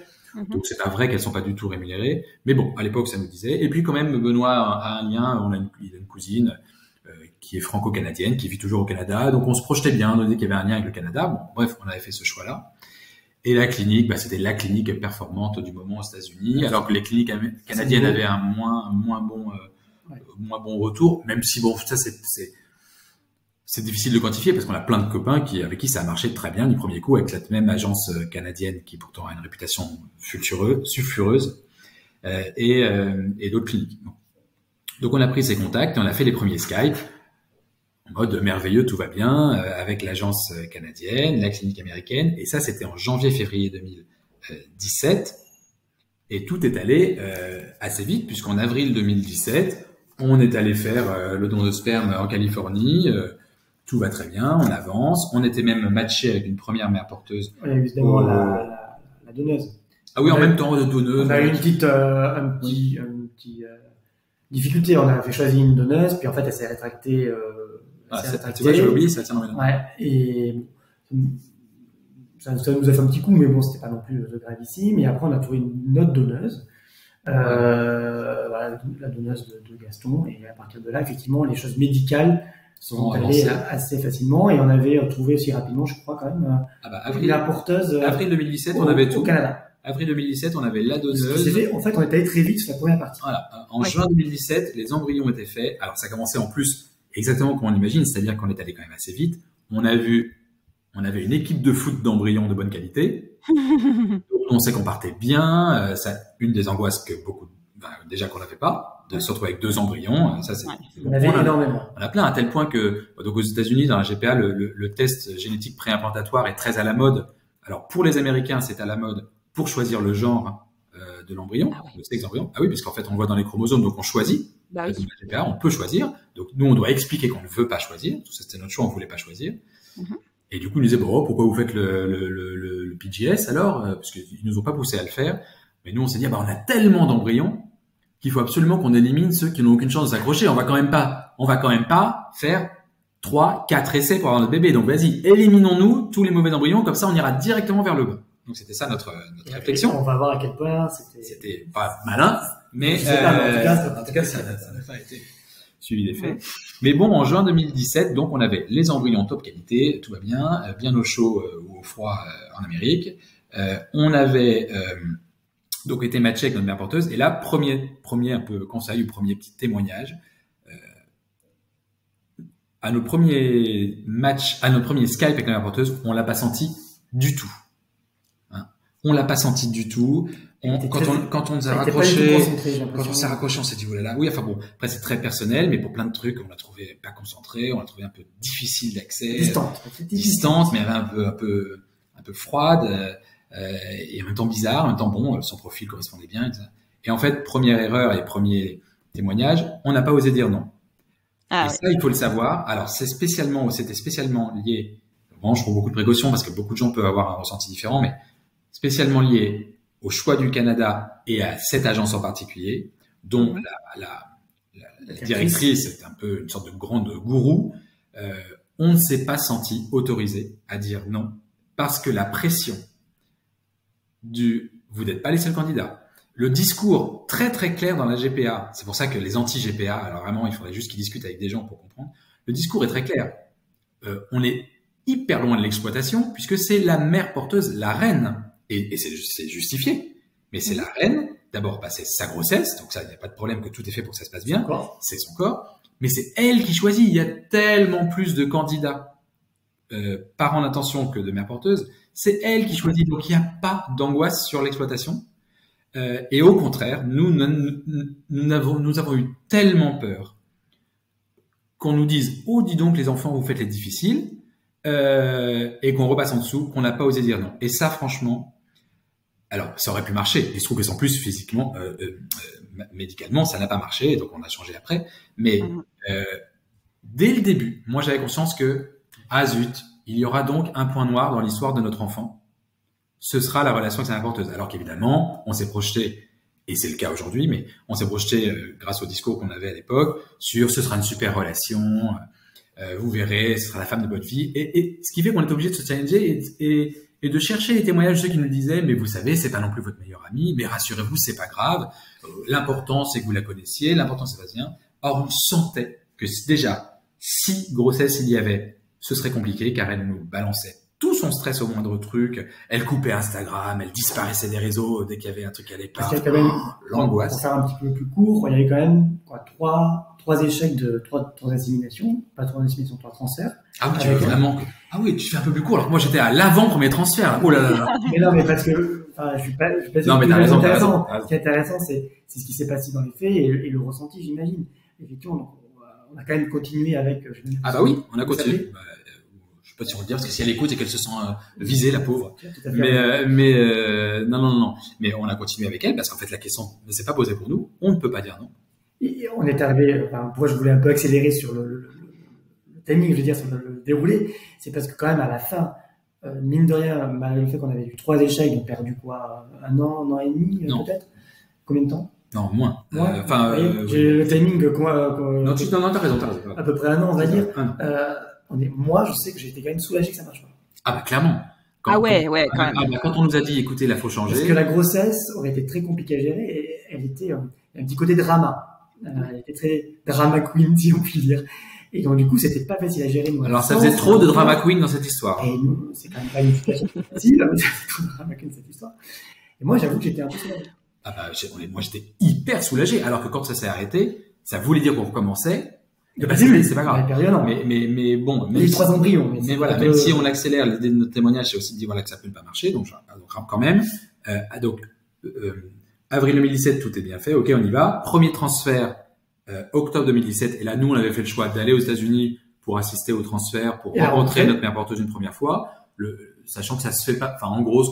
Speaker 3: Donc c'est pas vrai qu'elles sont pas du tout rémunérées. Mais bon, à l'époque, ça nous disait. Et puis quand même, Benoît a un lien. Il a une cousine qui est franco-canadienne, qui vit toujours au Canada. Donc on se projetait bien, on nous disait qu'il y avait un lien avec le Canada. Bon, bref, on avait fait ce choix-là. Et la clinique, bah, c'était la clinique performante du moment aux États-Unis, alors que les cliniques canadiennes avaient un moins bon retour, même si bon, ça c'est difficile de quantifier parce qu'on a plein de copains avec qui ça a marché très bien du premier coup avec cette même agence canadienne qui pourtant a une réputation sulfureuse et d'autres cliniques. Donc on a pris ces contacts et on a fait les premiers Skype en mode merveilleux, tout va bien, avec l'agence canadienne, la clinique américaine, et ça c'était en janvier-février 2017, et tout est allé assez vite, puisqu'en avril 2017, on est allé faire le don de sperme en Californie, tout va très bien, on avance, on était même matché avec une première mère porteuse.
Speaker 2: Oui, évidemment, la donneuse.
Speaker 3: Ah oui, en même temps, de donneuse.
Speaker 2: On a eu une petite difficulté, on avait choisi une donneuse, puis en fait elle s'est rétractée.
Speaker 3: Tu vois, j'ai oublié, ça tient dans mes notes.
Speaker 2: Ouais, et ça nous a fait un petit coup, mais bon, c'était pas non plus gravissime. Et après, on a trouvé une autre donneuse, voilà, la donneuse de Gaston. Et à partir de là, effectivement, les choses médicales sont allées assez facilement. Et on avait trouvé aussi rapidement, je crois, quand même, la porteuse.
Speaker 3: Avril 2017, on avait tout.
Speaker 2: Au Canada.
Speaker 3: Avril 2017, on avait la donneuse.
Speaker 2: En fait, on est allé très vite sur la première partie.
Speaker 3: Voilà. En juin 2017, les embryons étaient faits. Alors, ça commençait en plus exactement comme on imagine, c'est-à-dire qu'on est allé quand même assez vite. On avait une équipe de foot d'embryons de bonne qualité. On sait qu'on partait bien. Une des angoisses que déjà qu'on n'avait pas, de se retrouver avec 2 embryons. Ça, c'est.
Speaker 2: On avait énormément.
Speaker 3: On a plein à tel point que, donc aux États-Unis, dans la GPA, le test génétique préimplantatoire est très à la mode. Alors pour les Américains, c'est à la mode pour choisir le genre de l'embryon, le sexe d'embryon. Ah oui, parce qu'en fait, on le voit dans les chromosomes, donc on choisit.
Speaker 1: Bah oui.
Speaker 3: Dans la GPA, on peut choisir. Donc nous, on doit expliquer qu'on ne veut pas choisir. Tout ça, c'était notre choix, on voulait pas choisir. Et du coup, ils nous disaient, bon, pourquoi vous faites le PGS alors? Parce qu'ils nous ont pas poussé à le faire. Mais nous, on s'est dit, on a tellement d'embryons qu'il faut absolument qu'on élimine ceux qui n'ont aucune chance de s'accrocher. On va quand même pas faire 3, 4 essais pour avoir notre bébé. Donc vas-y, éliminons-nous tous les mauvais embryons, comme ça on ira directement vers le bas. Donc c'était ça notre réflexion.
Speaker 2: On va voir à quel point
Speaker 3: c'était pas malin, mais en tout cas ça n'a pas été suivi des faits. Mais bon, en juin 2017, donc on avait les embryons top qualité, tout va bien au chaud ou au froid en Amérique. On avait donc été matché avec notre mère porteuse. Et là, premier un peu conseil ou premier petit témoignage. À notre premier match, à notre premier Skype avec la mère porteuse, on l'a pas senti du tout. On l'a pas senti du tout. Quand on nous a raccroché, quand on s'est raccroché, on s'est dit, oulala. Oui, enfin bon, après c'est très personnel, mais pour plein de trucs, on l'a trouvé pas concentré, on l'a trouvé un peu difficile d'accès. Distante, mais un peu froide, et en même temps bizarre, en même temps bon, son profil correspondait bien. Et en fait, première erreur et premier témoignage, on n'a pas osé dire non. Et ça, il faut le savoir. Alors, c'était spécialement lié, bon, je prends beaucoup de précautions parce que beaucoup de gens peuvent avoir un ressenti différent, mais spécialement lié au choix du Canada et à cette agence en particulier, dont la directrice est un peu une sorte de grande gourou. On ne s'est pas senti autorisé à dire non parce que la pression vous n'êtes pas les seuls candidats. Le discours très très clair dans la GPA, c'est pour ça que les anti-GPA, alors vraiment il faudrait juste qu'ils discutent avec des gens pour comprendre, le discours est très clair. On est hyper loin de l'exploitation puisque c'est la mère porteuse, la reine, et c'est justifié, mais c'est la reine, d'abord c'est sa grossesse, donc ça il n'y a pas de problème que tout est fait pour que ça se passe bien, c'est son corps, mais c'est elle qui choisit, il y a tellement plus de candidats parent d'intention que de mère porteuse, c'est elle qui choisit. Donc, il n'y a pas d'angoisse sur l'exploitation. Et au contraire, nous avons eu tellement peur qu'on nous dise « Oh, dis donc, les enfants, vous faites les difficiles », et qu'on repasse en dessous, qu'on n'a pas osé dire non. Et ça, franchement, alors, ça aurait pu marcher. Il se trouve que en plus, physiquement, médicalement, ça n'a pas marché, donc on a changé après. Mais dès le début, moi, j'avais conscience que, ah zut, il y aura donc un point noir dans l'histoire de notre enfant. Ce sera la relation avec sa mère porteuse. Alors qu'évidemment, on s'est projeté, et c'est le cas aujourd'hui, mais on s'est projeté, grâce au discours qu'on avait à l'époque, sur ce sera une super relation, vous verrez, ce sera la femme de votre vie. Et ce qui fait qu'on est obligé de se challenger et de chercher les témoignages de ceux qui nous disaient, mais vous savez, c'est pas non plus votre meilleur ami, mais rassurez-vous, c'est pas grave. L'important, c'est que vous la connaissiez, l'important, c'est pas bien. Or, on sentait que déjà, si grossesse il y avait, ce serait compliqué, car elle nous balançait tout son stress au moindre truc. Elle coupait Instagram, elle disparaissait des réseaux dès qu'il y avait un truc qui allait pas.
Speaker 2: Parce qu'il y a quand même,
Speaker 3: l'angoisse.
Speaker 2: Pour faire un petit peu plus court, il y avait quand même trois échecs de trois inséminations, pas trois inséminations, trois transferts.
Speaker 3: Ah oui, tu veux vraiment que... Ah oui, tu fais un peu plus court. Alors que moi, j'étais à l'avant premier transfert. Oh là là.
Speaker 2: Mais non, mais parce que, enfin, je suis pas
Speaker 3: non, mais t'as raison.
Speaker 2: Ce qui est intéressant, c'est ce qui s'est passé dans les faits et le ressenti, j'imagine. Effectivement, on a quand même continué avec.
Speaker 3: Ah bah oui, on a continué. Je sais pas si on le dire parce que si elle écoute et qu'elle se sent visée, la pauvre. Mais non. Mais on a continué avec elle parce qu'en fait la question ne s'est pas posée pour nous. On ne peut pas dire non.
Speaker 2: Et on est arrivé. Enfin, pourquoi je voulais un peu accélérer sur le timing, je veux dire sur le déroulé, c'est parce que quand même à la fin, mine de rien, malgré le fait qu'on avait eu 3 échecs, on a perdu quoi, un an et demi peut-être. Combien de temps?
Speaker 3: Non, moins.
Speaker 2: J'ai le timing
Speaker 3: non, t'as raison.
Speaker 2: À peu près un an, on va dire. Moi, je sais que j'étais quand même soulagé que ça marche pas.
Speaker 3: Ah bah clairement.
Speaker 1: Quand même.
Speaker 3: Quand on nous a dit, écoutez, là, faut changer.
Speaker 2: Parce que la grossesse aurait été très compliquée à gérer et elle était un petit côté drama. Elle était très drama queen, si on peut dire. Et donc, du coup, c'était pas facile à gérer.
Speaker 3: Alors, ça faisait trop de drama queen dans cette histoire.
Speaker 2: Et nous, c'est quand même pas une situation facile, mais ça faisait trop de drama queen, cette histoire. Et moi, j'avoue que j'étais un peu soulagé.
Speaker 3: Ah bah, moi, j'étais hyper soulagé. Alors que quand ça s'est arrêté, ça voulait dire qu'on recommençait. C'est pas grave. Mais bon.
Speaker 2: Il y a eu 3 embryons.
Speaker 3: Mais voilà, même si on accélère l'idée de notre témoignage, c'est aussi de dire voilà que ça peut ne pas marcher. Donc quand même. Avril 2017, tout est bien fait. Ok, on y va. Premier transfert, octobre 2017. Et là, nous, on avait fait le choix d'aller aux États-Unis pour assister au transfert, pour rencontrer notre mère porteuse une première fois. Sachant que ça se fait pas. Enfin, en gros,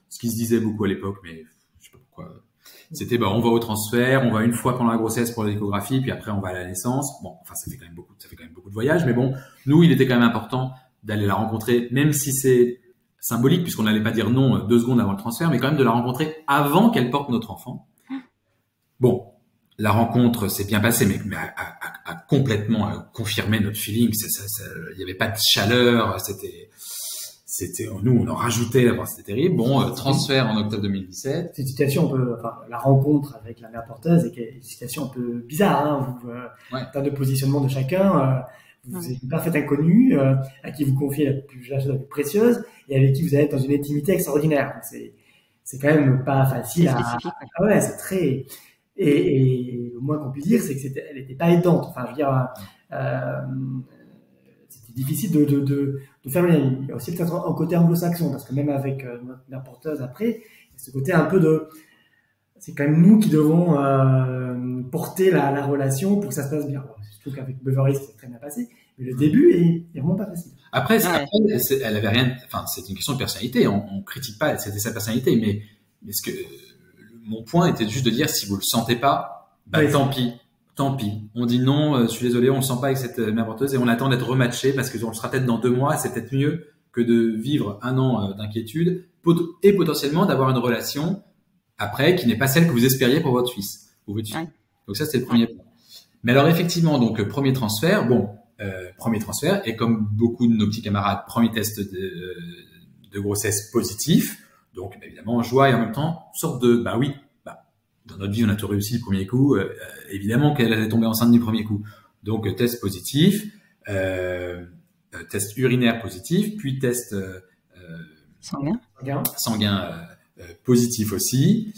Speaker 3: ce qui se disait beaucoup à l'époque, mais je sais pas pourquoi. C'était on va au transfert, on va une fois pendant la grossesse pour l'échographie, puis après on va à la naissance. Bon, enfin ça fait quand même beaucoup de voyages, mais bon, nous il était quand même important d'aller la rencontrer, même si c'est symbolique puisqu'on n'allait pas dire non 2 secondes avant le transfert, mais quand même de la rencontrer avant qu'elle porte notre enfant. Bon, la rencontre s'est bien passée, mais a complètement confirmé notre feeling. Il n'y avait pas de chaleur, nous, on en rajoutait, c'était terrible. Bon, transfert en octobre 2017.
Speaker 2: Cette situation la rencontre avec la mère porteuse est une situation un peu bizarre, hein. Dans le positionnement de chacun, vous êtes une parfaite inconnue, à qui vous confiez la chose la plus précieuse, et avec qui vous allez être dans une intimité extraordinaire. Donc c'est quand même pas facile c'est très, et le moins qu'on puisse dire, c'est que elle était pas aidante. Enfin, je veux dire, c'était difficile de faire le lien. Il y a aussi peut-être un côté anglo-saxon, parce que même avec notre mère porteuse après, il y a ce côté un peu c'est quand même nous qui devons porter la relation pour que ça se passe bien. Surtout qu'avec Beverly, c'est très bien passé, mais le début est vraiment pas facile.
Speaker 3: Après, elle avait rien, enfin, c'est une question de personnalité, on critique pas, c'était sa personnalité, mais mon point était juste de dire, si vous le sentez pas, tant pis. On dit non, je suis désolé, on le sent pas avec cette mère porteuse et on attend d'être rematché parce que on le sera peut-être dans 2 mois, c'est peut-être mieux que de vivre 1 an d'inquiétude et potentiellement d'avoir une relation après qui n'est pas celle que vous espériez pour votre fils ou votre fille. Donc ça, c'était le premier point. Mais alors effectivement, donc premier transfert, et comme beaucoup de nos petits camarades, premier test de grossesse positif, donc évidemment joie et en même temps sorte de dans notre vie on a tout réussi du premier coup, évidemment qu'elle allait tomber enceinte du premier coup. Donc test positif, test urinaire positif, puis test sanguin positif aussi.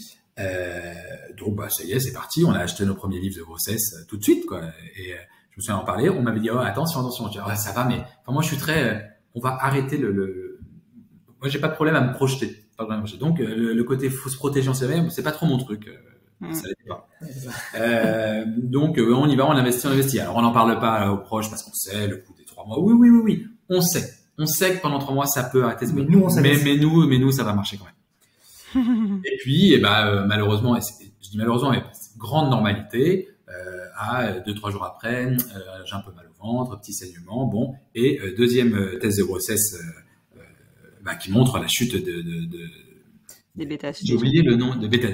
Speaker 3: Donc ça y est, c'est parti, on a acheté nos premiers livres de grossesse tout de suite quoi. Et je me souviens en parler, on m'avait dit attention, je dis ça va, mais enfin moi je suis très on va arrêter moi j'ai pas de problème à me projeter. Donc le côté faut se protéger en sévère, c'est pas trop mon truc. Ça l'était pas. Donc on y va, on investit. Alors on n'en parle pas aux proches parce qu'on sait le coût des 3 mois. Oui. On sait que pendant 3 mois ça peut arrêter.
Speaker 2: Mais nous on sait.
Speaker 3: Mais nous ça va marcher quand même. Et puis malheureusement, je dis malheureusement, mais grande normalité. À 2-3 jours après, j'ai un peu mal au ventre, petit saignement, bon, et deuxième test de grossesse qui montre la chute
Speaker 1: des bêta.
Speaker 3: J'ai oublié le nom de bêta.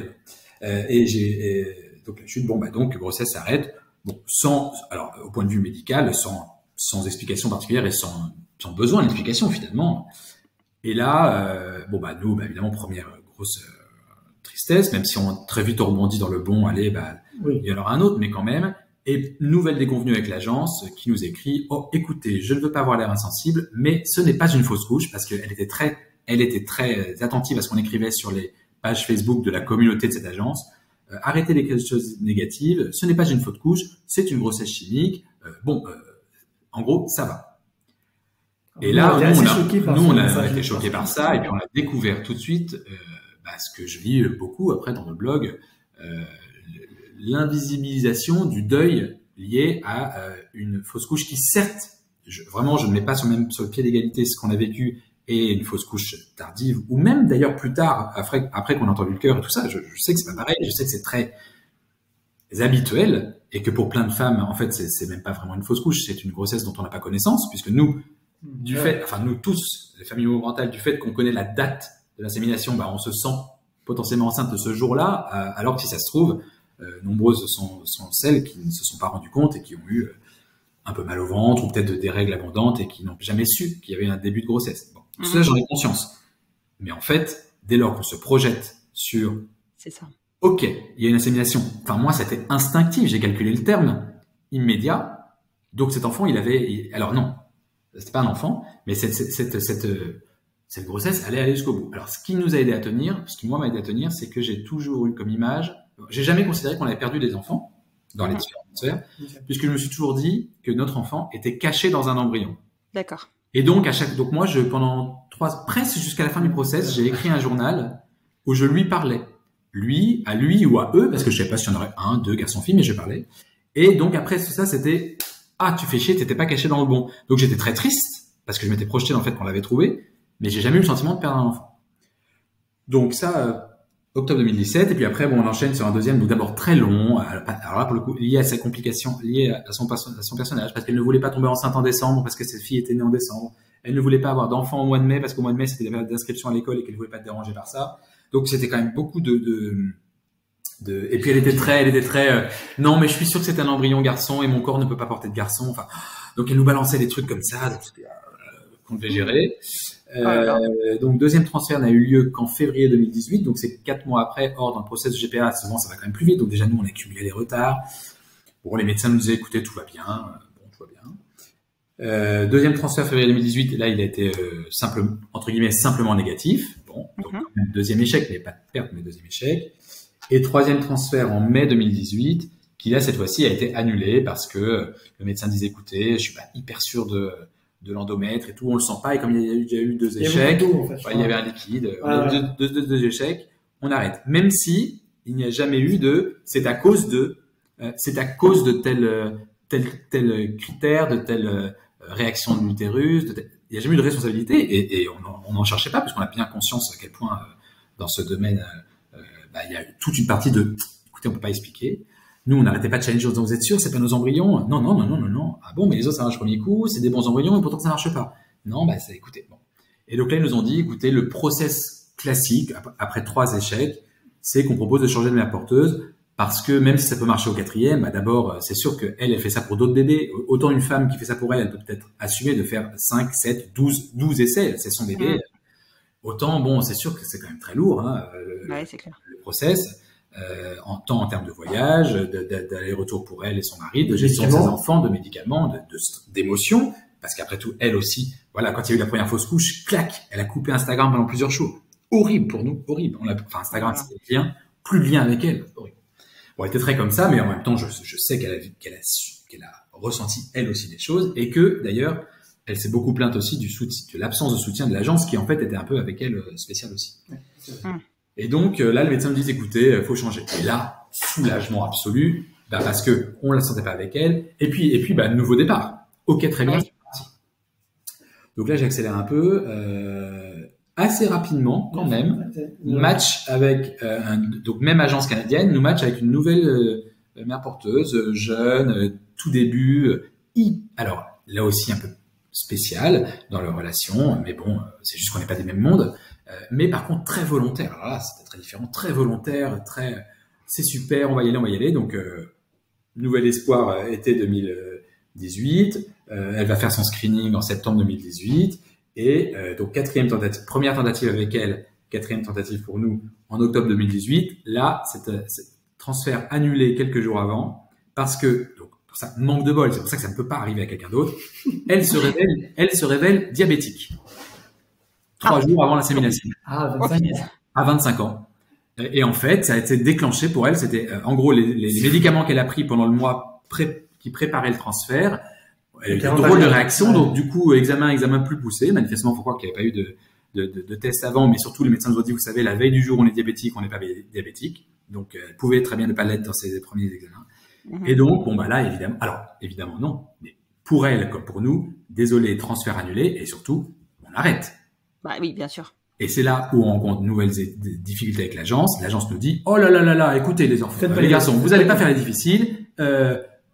Speaker 3: Donc la chute, donc grossesse s'arrête, alors au point de vue médical, sans explication particulière et sans besoin d'explication finalement. Et là, nous, évidemment, première grosse tristesse, même si on très vite rebondit dans le bon, allez, il y en aura un autre, mais quand même. Et nouvelle déconvenue avec l'agence qui nous écrit « Oh, écoutez, je ne veux pas avoir l'air insensible, mais ce n'est pas une fausse couche » parce qu'elle était très attentive à ce qu'on écrivait sur les pages Facebook de la communauté de cette agence. Arrêtez les choses négatives, ce n'est pas une fausse couche, c'est une grossesse chimique. En gros, ça va. Et là, nous, on a été choqués par ça et puis on a découvert tout de suite ce que je lis beaucoup après dans le blog, l'invisibilisation du deuil lié à une fausse couche qui, certes, je ne mets pas sur le pied d'égalité ce qu'on a vécu et une fausse couche tardive, ou même d'ailleurs plus tard, après qu'on a entendu le cœur et tout ça. Je sais que c'est pas pareil, je sais que c'est très habituel et que pour plein de femmes, en fait, c'est même pas vraiment une fausse couche, c'est une grossesse dont on n'a pas connaissance, puisque nous, nous tous, les familles monoparentales, du fait qu'on connaît la date de l'insémination, on se sent potentiellement enceinte de ce jour-là, alors que si ça se trouve, nombreuses sont celles qui ne se sont pas rendues compte et qui ont eu un peu mal au ventre ou peut-être des règles abondantes et qui n'ont jamais su qu'il y avait un début de grossesse. Tout ça, j'en ai conscience. Mais en fait, dès lors qu'on se projette sur...
Speaker 1: C'est ça.
Speaker 3: Ok, il y a une insémination. Enfin, moi, c'était instinctif. J'ai calculé le terme immédiat. Donc, cet enfant, alors non, c'était pas un enfant, mais cette grossesse allait aller jusqu'au bout. Alors, ce qui nous a aidé à tenir, ce qui moi m'a aidé à tenir, c'est que j'ai toujours eu comme image... J'ai jamais considéré qu'on avait perdu des enfants dans les différentes sphères, puisque je me suis toujours dit que notre enfant était caché dans un embryon.
Speaker 1: D'accord.
Speaker 3: Et donc, moi, presque jusqu'à la fin du process, j'ai écrit un journal où je lui parlais. À lui ou à eux, parce que je savais pas s'il y en aurait 1, 2 garçons-filles, mais je parlais. Et donc, après tout ça, c'était, tu fais chier, t'étais pas caché dans le bon. Donc, j'étais très triste, parce que je m'étais projeté dans le fait qu'on l'avait trouvé, mais j'ai jamais eu le sentiment de perdre un enfant. Donc, ça, octobre 2017, et puis après, on enchaîne sur un deuxième, donc d'abord très long, alors là, pour le coup, lié à sa complication, lié à son personnage, parce qu'elle ne voulait pas tomber enceinte en décembre, parce que cette fille était née en décembre. Elle ne voulait pas avoir d'enfant au mois de mai, parce qu'au mois de mai, c'était la période d'inscription à l'école et qu'elle ne voulait pas être dérangée par ça. Donc, c'était quand même beaucoup et puis elle était très, non, mais je suis sûr que c'est un embryon garçon et mon corps ne peut pas porter de garçon. Enfin, donc elle nous balançait des trucs comme ça, qu'on devait gérer. Donc deuxième transfert n'a eu lieu qu'en février 2018, donc c'est 4 mois après. Or dans le process de GPA, souvent ça va quand même plus vite. Donc déjà nous on a accumulé les retards. Bon, les médecins nous disaient écoutez, tout va bien. Tout va bien. Deuxième transfert février 2018, là il a été simplement négatif. Bon, donc deuxième échec, mais pas de perte, mais deuxième échec. Et troisième transfert en mai 2018, qui là cette fois-ci a été annulé parce que le médecin disait écoutez, je suis pas hyper sûr de l'endomètre et tout, on le sent pas, et comme il y a déjà eu 2 échecs, il y avait un liquide, deux échecs, on arrête. Même si il n'y a jamais eu c'est à cause de tel critère, de telle réaction de l'utérus, il n'y a jamais eu de responsabilité, et on n'en cherchait pas, puisqu'on a bien conscience à quel point dans ce domaine, il y a toute une partie écoutez, on peut pas expliquer. Nous, on n'arrêtait pas de challenger en disant, vous êtes sûr, c'est pas nos embryons? Non. Ah bon, mais les autres, ça marche au premier coup, c'est des bons embryons, et pourtant ça marche pas. Non, écoutez, bon. Et donc là, ils nous ont dit, écoutez, le process classique, après 3 échecs, c'est qu'on propose de changer de mère porteuse, parce que même si ça peut marcher au 4e, d'abord, c'est sûr qu'elle fait ça pour d'autres bébés. Autant une femme qui fait ça pour elle peut peut-être assumer de faire 5, 7, 12 essais, c'est son bébé. Autant, bon, c'est sûr que c'est quand même très lourd,
Speaker 1: c'est clair.
Speaker 3: Le process. En termes de voyage, d'aller-retour pour elle et son mari, de gestion de ses enfants, de médicaments, d'émotions, parce qu'après tout, elle aussi, voilà, quand il y a eu la première fausse couche, clac, elle a coupé Instagram pendant plusieurs jours. Horrible pour nous, horrible. Instagram, c'était plus de lien avec elle, horrible. Bon, elle était très comme ça, mais en même temps, je sais qu'elle a ressenti elle aussi des choses, et que d'ailleurs, elle s'est beaucoup plainte aussi de l'absence de soutien de l'agence qui en fait était un peu avec elle spéciale aussi. Et donc là, le médecin me dit, écoutez, faut changer. Et là, soulagement absolu, parce que on la sentait pas avec elle. Et puis, nouveau départ. Ok, très bien. Donc là, j'accélère un peu, assez rapidement quand même. Match avec donc même agence canadienne, nous match avec une nouvelle mère porteuse, jeune, tout début. Alors là aussi un peu spécial dans leur relation, mais bon, c'est juste qu'on n'est pas des mêmes mondes. Mais par contre très volontaire. Alors là, c'était très différent, très volontaire, c'est super, on va y aller. Donc nouvel espoir été 2018. Elle va faire son screening en septembre 2018 et donc première tentative avec elle, quatrième tentative pour nous en octobre 2018. Là, c'est transfert annulé quelques jours avant parce que donc pour ça manque de bol, c'est pour ça que ça ne peut pas arriver à quelqu'un d'autre. Elle se révèle diabétique 3 jours avant l'insémination.
Speaker 2: À 25 ans.
Speaker 3: À 25 ans. Et en fait, ça a été déclenché pour elle. C'était en gros les médicaments qu'elle a pris pendant le mois qui préparait le transfert. Elle a eu une drôle de réaction, donc du coup, examen plus poussé. Manifestement, faut croire qu'il n'y avait pas eu de test avant, mais surtout, les médecins nous ont dit, vous savez, la veille du jour où on est diabétique, on n'est pas diabétique. Donc, elle pouvait très bien ne pas l'être dans ses premiers examens. Et donc, là, évidemment non. Mais pour elle, comme pour nous, désolé, transfert annulé, et surtout, on arrête.
Speaker 1: Bah oui, bien sûr.
Speaker 3: Et c'est là où on rencontre de nouvelles difficultés avec l'agence. L'agence nous dit, oh là, écoutez les enfants, les garçons, vous allez pas faire les difficiles,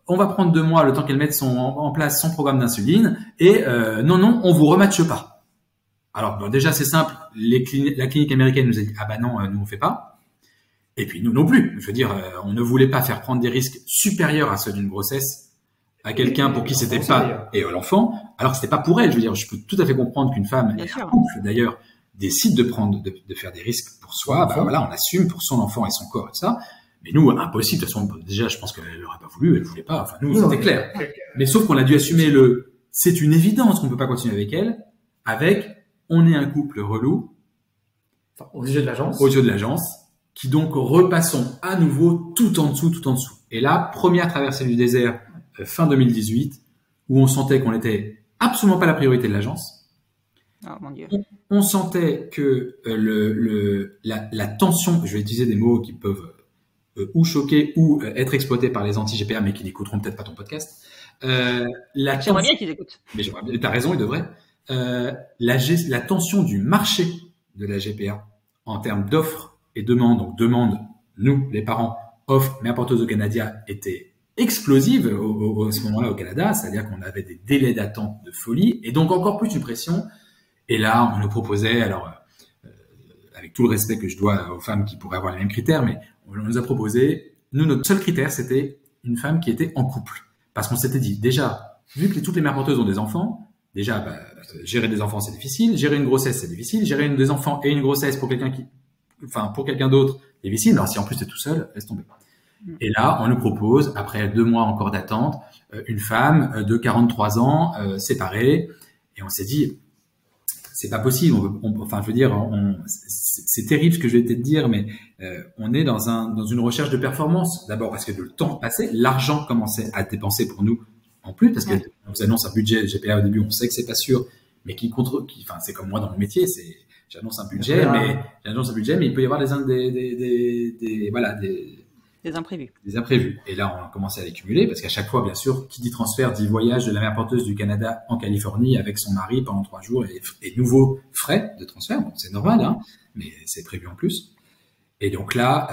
Speaker 3: on va prendre 2 mois le temps qu'elle mette en place son programme d'insuline et non, on vous rematche pas. Alors déjà c'est simple, la clinique américaine nous a dit non, nous on fait pas. Et puis nous non plus. Je veux dire, on ne voulait pas faire prendre des risques supérieurs à ceux d'une grossesse à quelqu'un pour qui c'était pas et à l'enfant. Alors que c'était pas pour elle. Je veux dire, je peux tout à fait comprendre qu'une femme, et un couple d'ailleurs, décide de faire des risques pour soi. On assume pour son enfant et son corps et ça. Mais nous, impossible. De toute façon, déjà, je pense qu'elle n'aurait pas voulu, elle voulait pas. Enfin, nous, c'était clair. Mais sauf qu'on a dû assumer c'est une évidence qu'on peut pas continuer avec elle. On est un couple relou.
Speaker 2: Enfin, aux yeux de l'agence.
Speaker 3: Aux yeux de l'agence. Qui donc repassons à nouveau tout en dessous. Et là, première traversée du désert, fin 2018, où on sentait qu'on était absolument pas la priorité de l'agence.
Speaker 1: Oh mon Dieu.
Speaker 3: On sentait que la tension, je vais utiliser des mots qui peuvent ou choquer ou être exploités par les anti-GPA, mais qui n'écouteront peut-être pas ton podcast.
Speaker 1: J'aimerais bien qu'ils écoutent.
Speaker 3: Mais t'as raison, ils devraient. La tension du marché de la GPA en termes d'offres et demandes, donc demande, nous, les parents, offre mère porteuse au Canada était explosive à ce moment-là au Canada, c'est-à-dire qu'on avait des délais d'attente de folie et donc encore plus une pression. Et là, on nous proposait, avec tout le respect que je dois aux femmes qui pourraient avoir les mêmes critères, mais on nous a proposé, notre seul critère, c'était une femme qui était en couple. Parce qu'on s'était dit, déjà, vu que toutes les mères porteuses ont des enfants, déjà, gérer des enfants, c'est difficile, gérer une grossesse, c'est difficile, gérer des enfants et une grossesse pour quelqu'un d'autre, c'est difficile. Alors si en plus t'es tout seul, laisse tomber. Et là, on nous propose, après 2 mois encore d'attente, une femme de 43 ans, séparée, et on s'est dit, c'est pas possible. C'est terrible ce que je vais te dire, mais on est dans une recherche de performance. D'abord parce que le temps passé, l'argent commençait à dépenser pour nous en plus, parce qu'on nous annonce un budget GPA au début, on sait que c'est pas sûr, mais c'est comme moi dans mon métier, j'annonce un budget, mais il peut y avoir
Speaker 1: des imprévus.
Speaker 3: Des imprévus. Et là, on a commencé à les cumuler parce qu'à chaque fois, bien sûr, qui dit transfert dit voyage de la mère porteuse du Canada en Californie avec son mari pendant 3 jours et nouveaux frais de transfert. Bon, c'est normal, hein, mais c'est prévu en plus. Et donc là,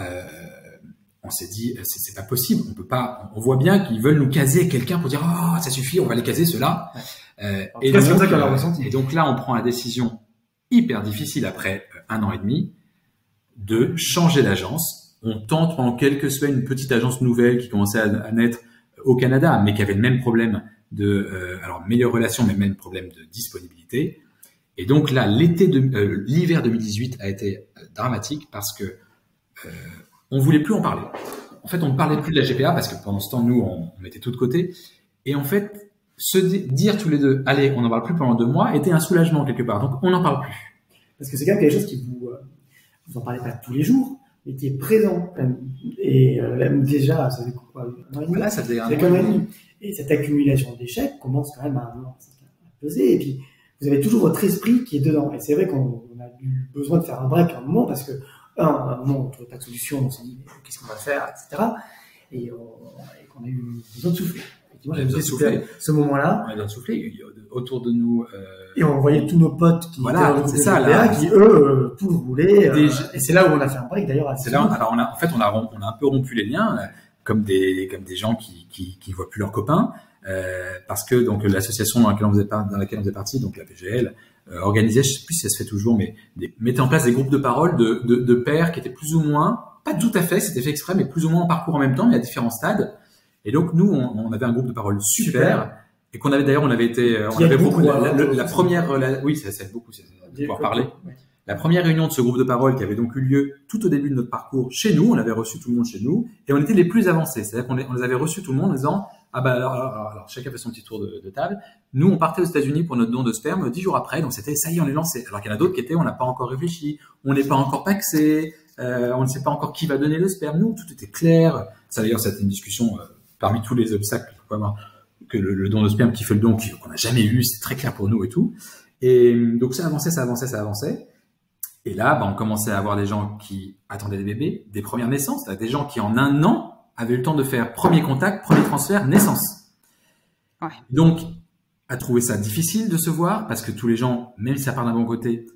Speaker 3: on s'est dit, c'est pas possible. On peut pas. On voit bien qu'ils veulent nous caser quelqu'un pour dire, oh, ça suffit, on va les caser ceux-là. Et donc là, on prend la décision hyper difficile après 1 an et demi de changer d'agence. On tente pendant quelques semaines une petite agence nouvelle qui commençait à naître au Canada, mais qui avait le même problème alors meilleure relation, mais même problème de disponibilité. Et donc là, l'hiver 2018 a été dramatique parce que on voulait plus en parler. En fait, on ne parlait plus de la GPA parce que pendant ce temps, nous, on mettait tout de côté. Et en fait, se dire tous les deux, allez, on n'en parle plus pendant 2 mois, était un soulagement quelque part. Donc, on n'en parle plus.
Speaker 2: Parce que c'est quand même quelque chose qui vous en parlez pas tous les jours, mais qui est présent. Et même déjà, ça fait quoi, 1 an et demi?
Speaker 3: Voilà, ça faisait 1 an
Speaker 2: et demi. Et cette accumulation d'échecs commence quand même à un moment. José, et puis vous avez toujours votre esprit qui est dedans. Et c'est vrai qu'on a eu besoin de faire un break à un moment parce que, à un moment, on ne trouvait pas de solution, on s'est dit, mais qu'est-ce qu'on va faire, etc. Et qu'on a eu besoin de souffler. Effectivement, j'ai besoin de souffler ce moment-là.
Speaker 3: On a besoin de souffler. Autour de nous.
Speaker 2: Et on voyait tous nos potes qui étaient dans le groupe de
Speaker 3: ça,
Speaker 2: GPA, qui eux, tout roulaient. Et c'est là où on a fait un break d'ailleurs.
Speaker 3: C'est là, alors on a un peu rompu les liens, comme des gens qui voient plus leurs copains. Parce que donc l'association dans laquelle on faisait partie, donc la PGL, organisait, je sais plus si ça se fait toujours, mais mettait en place des groupes de parole de pairs qui étaient plus ou moins, pas tout à fait, c'était fait exprès, mais plus ou moins en parcours en même temps, mais à différents stades. Et donc nous, on avait un groupe de parole super. Et qu'on avait d'ailleurs, on avait beaucoup la première, oui, ça aide beaucoup, de pouvoir parler. Ouais. La première réunion de ce groupe de parole qui avait donc eu lieu tout au début de notre parcours chez nous, on avait reçu tout le monde chez nous et on était les plus avancés. C'est-à-dire qu'on les avait reçus tout le monde en disant alors chacun fait son petit tour de table. Nous, on partait aux États-Unis pour notre don de sperme 10 jours après, donc c'était ça y est, on est lancé. Alors qu'il y en a d'autres qui étaient, on n'a pas encore réfléchi, on n'est pas encore paxé, on ne sait pas encore qui va donner le sperme. Nous, tout était clair. Ça d'ailleurs, c'était une discussion parmi tous les obstacles qu'il faut avoir. Que le don de sperme qui fait le don qu'on n'a jamais eu, c'est très clair pour nous et tout. Et donc ça avançait. Et là, on commençait à avoir des gens qui attendaient des bébés, des premières naissances, des gens qui en un an avaient eu le temps de faire premier contact, premier transfert, naissance. Ouais. Donc, à trouver ça difficile de se voir parce que tous les gens, même si ça part d'un bon côté,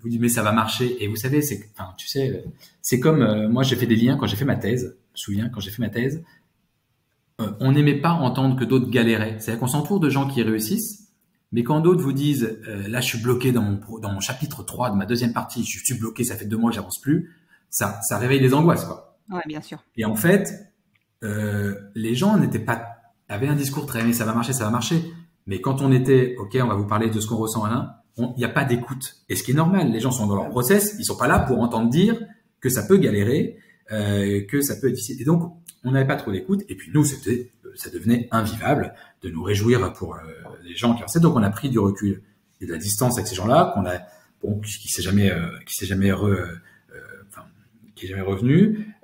Speaker 3: vous disent mais ça va marcher. Et vous savez, c'est comme moi j'ai fait des liens quand j'ai fait ma thèse. Je me souviens quand j'ai fait ma thèse. On n'aimait pas entendre que d'autres galéraient. C'est-à-dire qu'on s'entoure de gens qui réussissent, mais quand d'autres vous disent là je suis bloqué dans mon chapitre 3 de ma deuxième partie, je suis bloqué, ça fait 2 mois que j'avance plus, ça réveille les angoisses quoi.
Speaker 1: Ouais, bien sûr.
Speaker 3: Et en fait, les gens avaient un discours très mais ça va marcher. Mais quand on était OK, on va vous parler de ce qu'on ressent il n'y a pas d'écoute. Et ce qui est normal, les gens sont dans leur process, ils sont pas là pour entendre dire que ça peut galérer, que ça peut être difficile. Et donc on n'avait pas trop d'écoute, et puis nous, ça devenait invivable de nous réjouir pour les gens qui avançaient. Donc on a pris du recul et de la distance avec ces gens-là, qui s'est jamais revenu.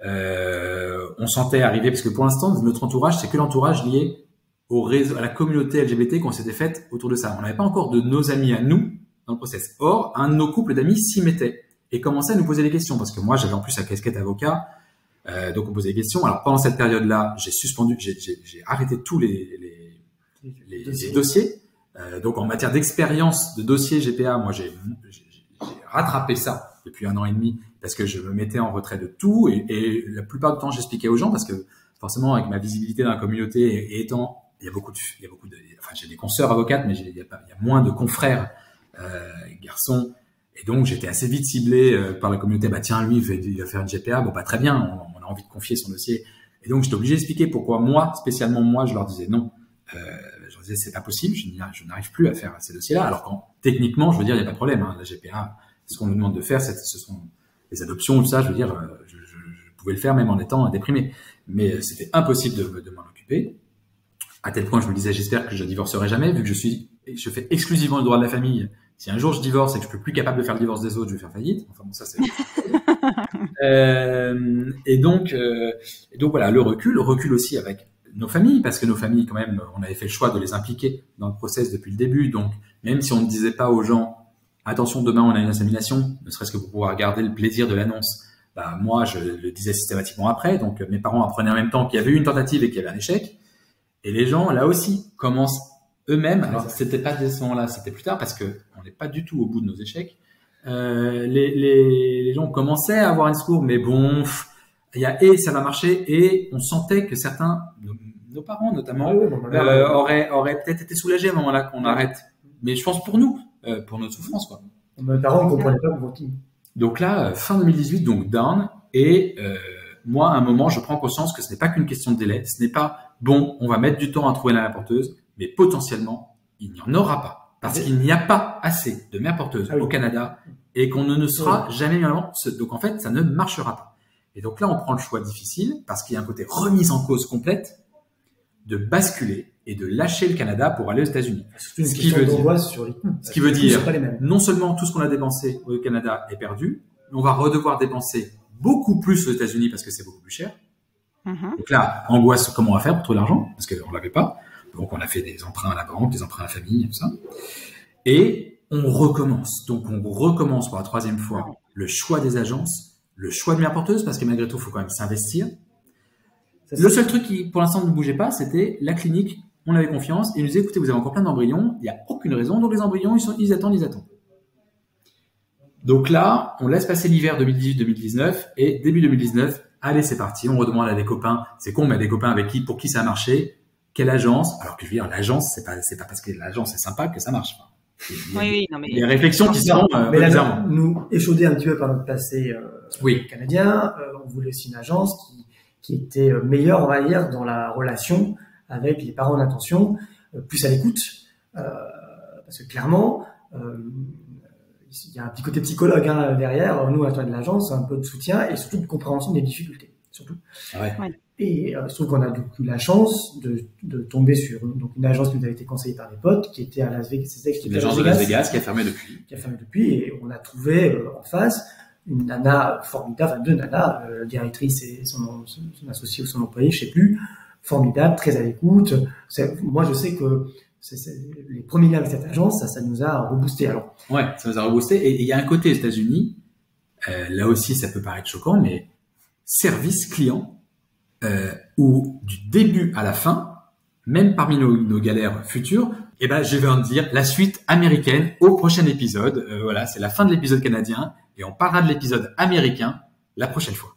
Speaker 3: On sentait arriver, parce que pour l'instant, notre entourage, c'est que l'entourage lié au réseau, à la communauté LGBT qu'on s'était faite autour de ça. On n'avait pas encore de nos amis à nous dans le process. Or, un de nos couples d'amis s'y mettait et commençait à nous poser des questions, parce que moi, j'avais en plus la casquette avocat. Donc on posait des questions. Alors pendant cette période-là, j'ai arrêté tous les dossiers. Donc en matière d'expérience de dossier GPA, moi j'ai rattrapé ça depuis 1 an et demi parce que je me mettais en retrait de tout et la plupart du temps j'expliquais aux gens parce que forcément avec ma visibilité dans la communauté et étant, il y a beaucoup de, enfin j'ai des consoeurs avocates mais il y a moins de confrères garçons. Et donc, j'étais assez vite ciblé par la communauté. Tiens, lui, il va faire une GPA. Très bien, on a envie de confier son dossier. Et donc, j'étais obligé d'expliquer pourquoi moi, spécialement moi, je leur disais non. Je leur disais, c'est pas possible, je n'arrive plus à faire ces dossiers-là. Alors techniquement, je veux dire, il n'y a pas de problème. La GPA, ce qu'on nous demande de faire, ce sont les adoptions, tout ça. Je veux dire, je pouvais le faire même en étant déprimé. Mais c'était impossible de m'en occuper. À tel point, je me disais, j'espère que je divorcerai jamais, vu que je fais exclusivement le droit de la famille. Si un jour je divorce et que je peux plus capable de faire le divorce des autres, je vais faire faillite. Enfin bon, ça c'est. Et donc voilà, le recul aussi avec nos familles, parce que nos familles quand même, on avait fait le choix de les impliquer dans le process depuis le début. Donc même si on ne disait pas aux gens, attention, demain on a une insémination, ne serait-ce que pour pouvoir garder le plaisir de l'annonce. Moi je le disais systématiquement après. Donc mes parents apprenaient en même temps qu'il y avait eu une tentative et qu'il y avait un échec. Et les gens là aussi commencent eux-mêmes, alors c'était pas dès ce moment-là, c'était plus tard parce que on n'est pas du tout au bout de nos échecs. Les gens commençaient à avoir un discours, mais bon, ça va marcher, et on sentait que certains, nos parents notamment, auraient peut-être été soulagés à un moment-là qu'on arrête. Mais je pense pour nous, pour notre souffrance, quoi.
Speaker 2: Mes parents ne comprenaient pas pour qui.
Speaker 3: Donc là, fin 2018, donc down, et moi, à un moment, je prends conscience que ce n'est pas qu'une question de délai, ce n'est pas bon, on va mettre du temps à trouver la porteuse. Mais potentiellement, il n'y en aura pas. Parce qu'il n'y a pas assez de mères porteuses au Canada et qu'on ne sera jamais mis en avant. Donc en fait, ça ne marchera pas. Et donc là, on prend le choix difficile parce qu'il y a un côté remise en cause complète de basculer et de lâcher le Canada pour aller aux États-Unis.
Speaker 2: Ce qui veut dire,
Speaker 3: non seulement tout ce qu'on a dépensé au Canada est perdu, mais on va redevoir dépenser beaucoup plus aux États-Unis parce que c'est beaucoup plus cher. Donc là, angoisse, comment on va faire pour trouver l'argent? Parce qu'on l'avait pas. Donc, on a fait des emprunts à la banque, des emprunts à la famille, tout ça. Et on recommence. Donc, on recommence pour la 3e fois le choix des agences, le choix de mère porteuse, parce que malgré tout, il faut quand même s'investir. Le seul truc qui, pour l'instant, ne bougeait pas, c'était la clinique. On avait confiance et ils nous disaient, écoutez, vous avez encore plein d'embryons. Il n'y a aucune raison. Donc, les embryons, ils attendent. Donc là, on laisse passer l'hiver 2018-2019 et début 2019, allez, c'est parti. On redemande à des copains. C'est con, mais à des copains pour qui ça a marché. Quelle agence? Alors que je veux dire, l'agence, c'est pas parce que l'agence est sympa que ça marche. Il y a des réflexions qui sont bizarrement.
Speaker 2: Nous échaudés un petit peu par notre passé canadien, on voulait aussi une agence qui était meilleure, on va dire, dans la relation avec les parents d'intention, plus à l'écoute, parce que clairement, il y a un petit côté psychologue derrière. Nous, à toi de l'agence, un peu de soutien et surtout de compréhension des difficultés, surtout.
Speaker 3: Ouais.
Speaker 2: Et je trouve qu'on a du coup la chance de tomber sur une agence qui nous a été conseillée par des potes, qui était à Las Vegas.
Speaker 3: Une agence de Las Vegas qui a fermé depuis.
Speaker 2: Et on a trouvé en face une nana formidable, enfin 2 nanas, la directrice et son associé ou son employé, je sais plus, formidable, très à l'écoute. Moi, je sais que les premiers liens avec cette agence, ça nous a reboosté. Alors.
Speaker 3: Ouais, ça nous a reboosté. Et il y a un côté aux États-Unis, là aussi, ça peut paraître choquant, mais service client, où du début à la fin, même parmi nos galères futures, je vais en dire la suite américaine au prochain épisode. Voilà, c'est la fin de l'épisode canadien et on parlera de l'épisode américain la prochaine fois.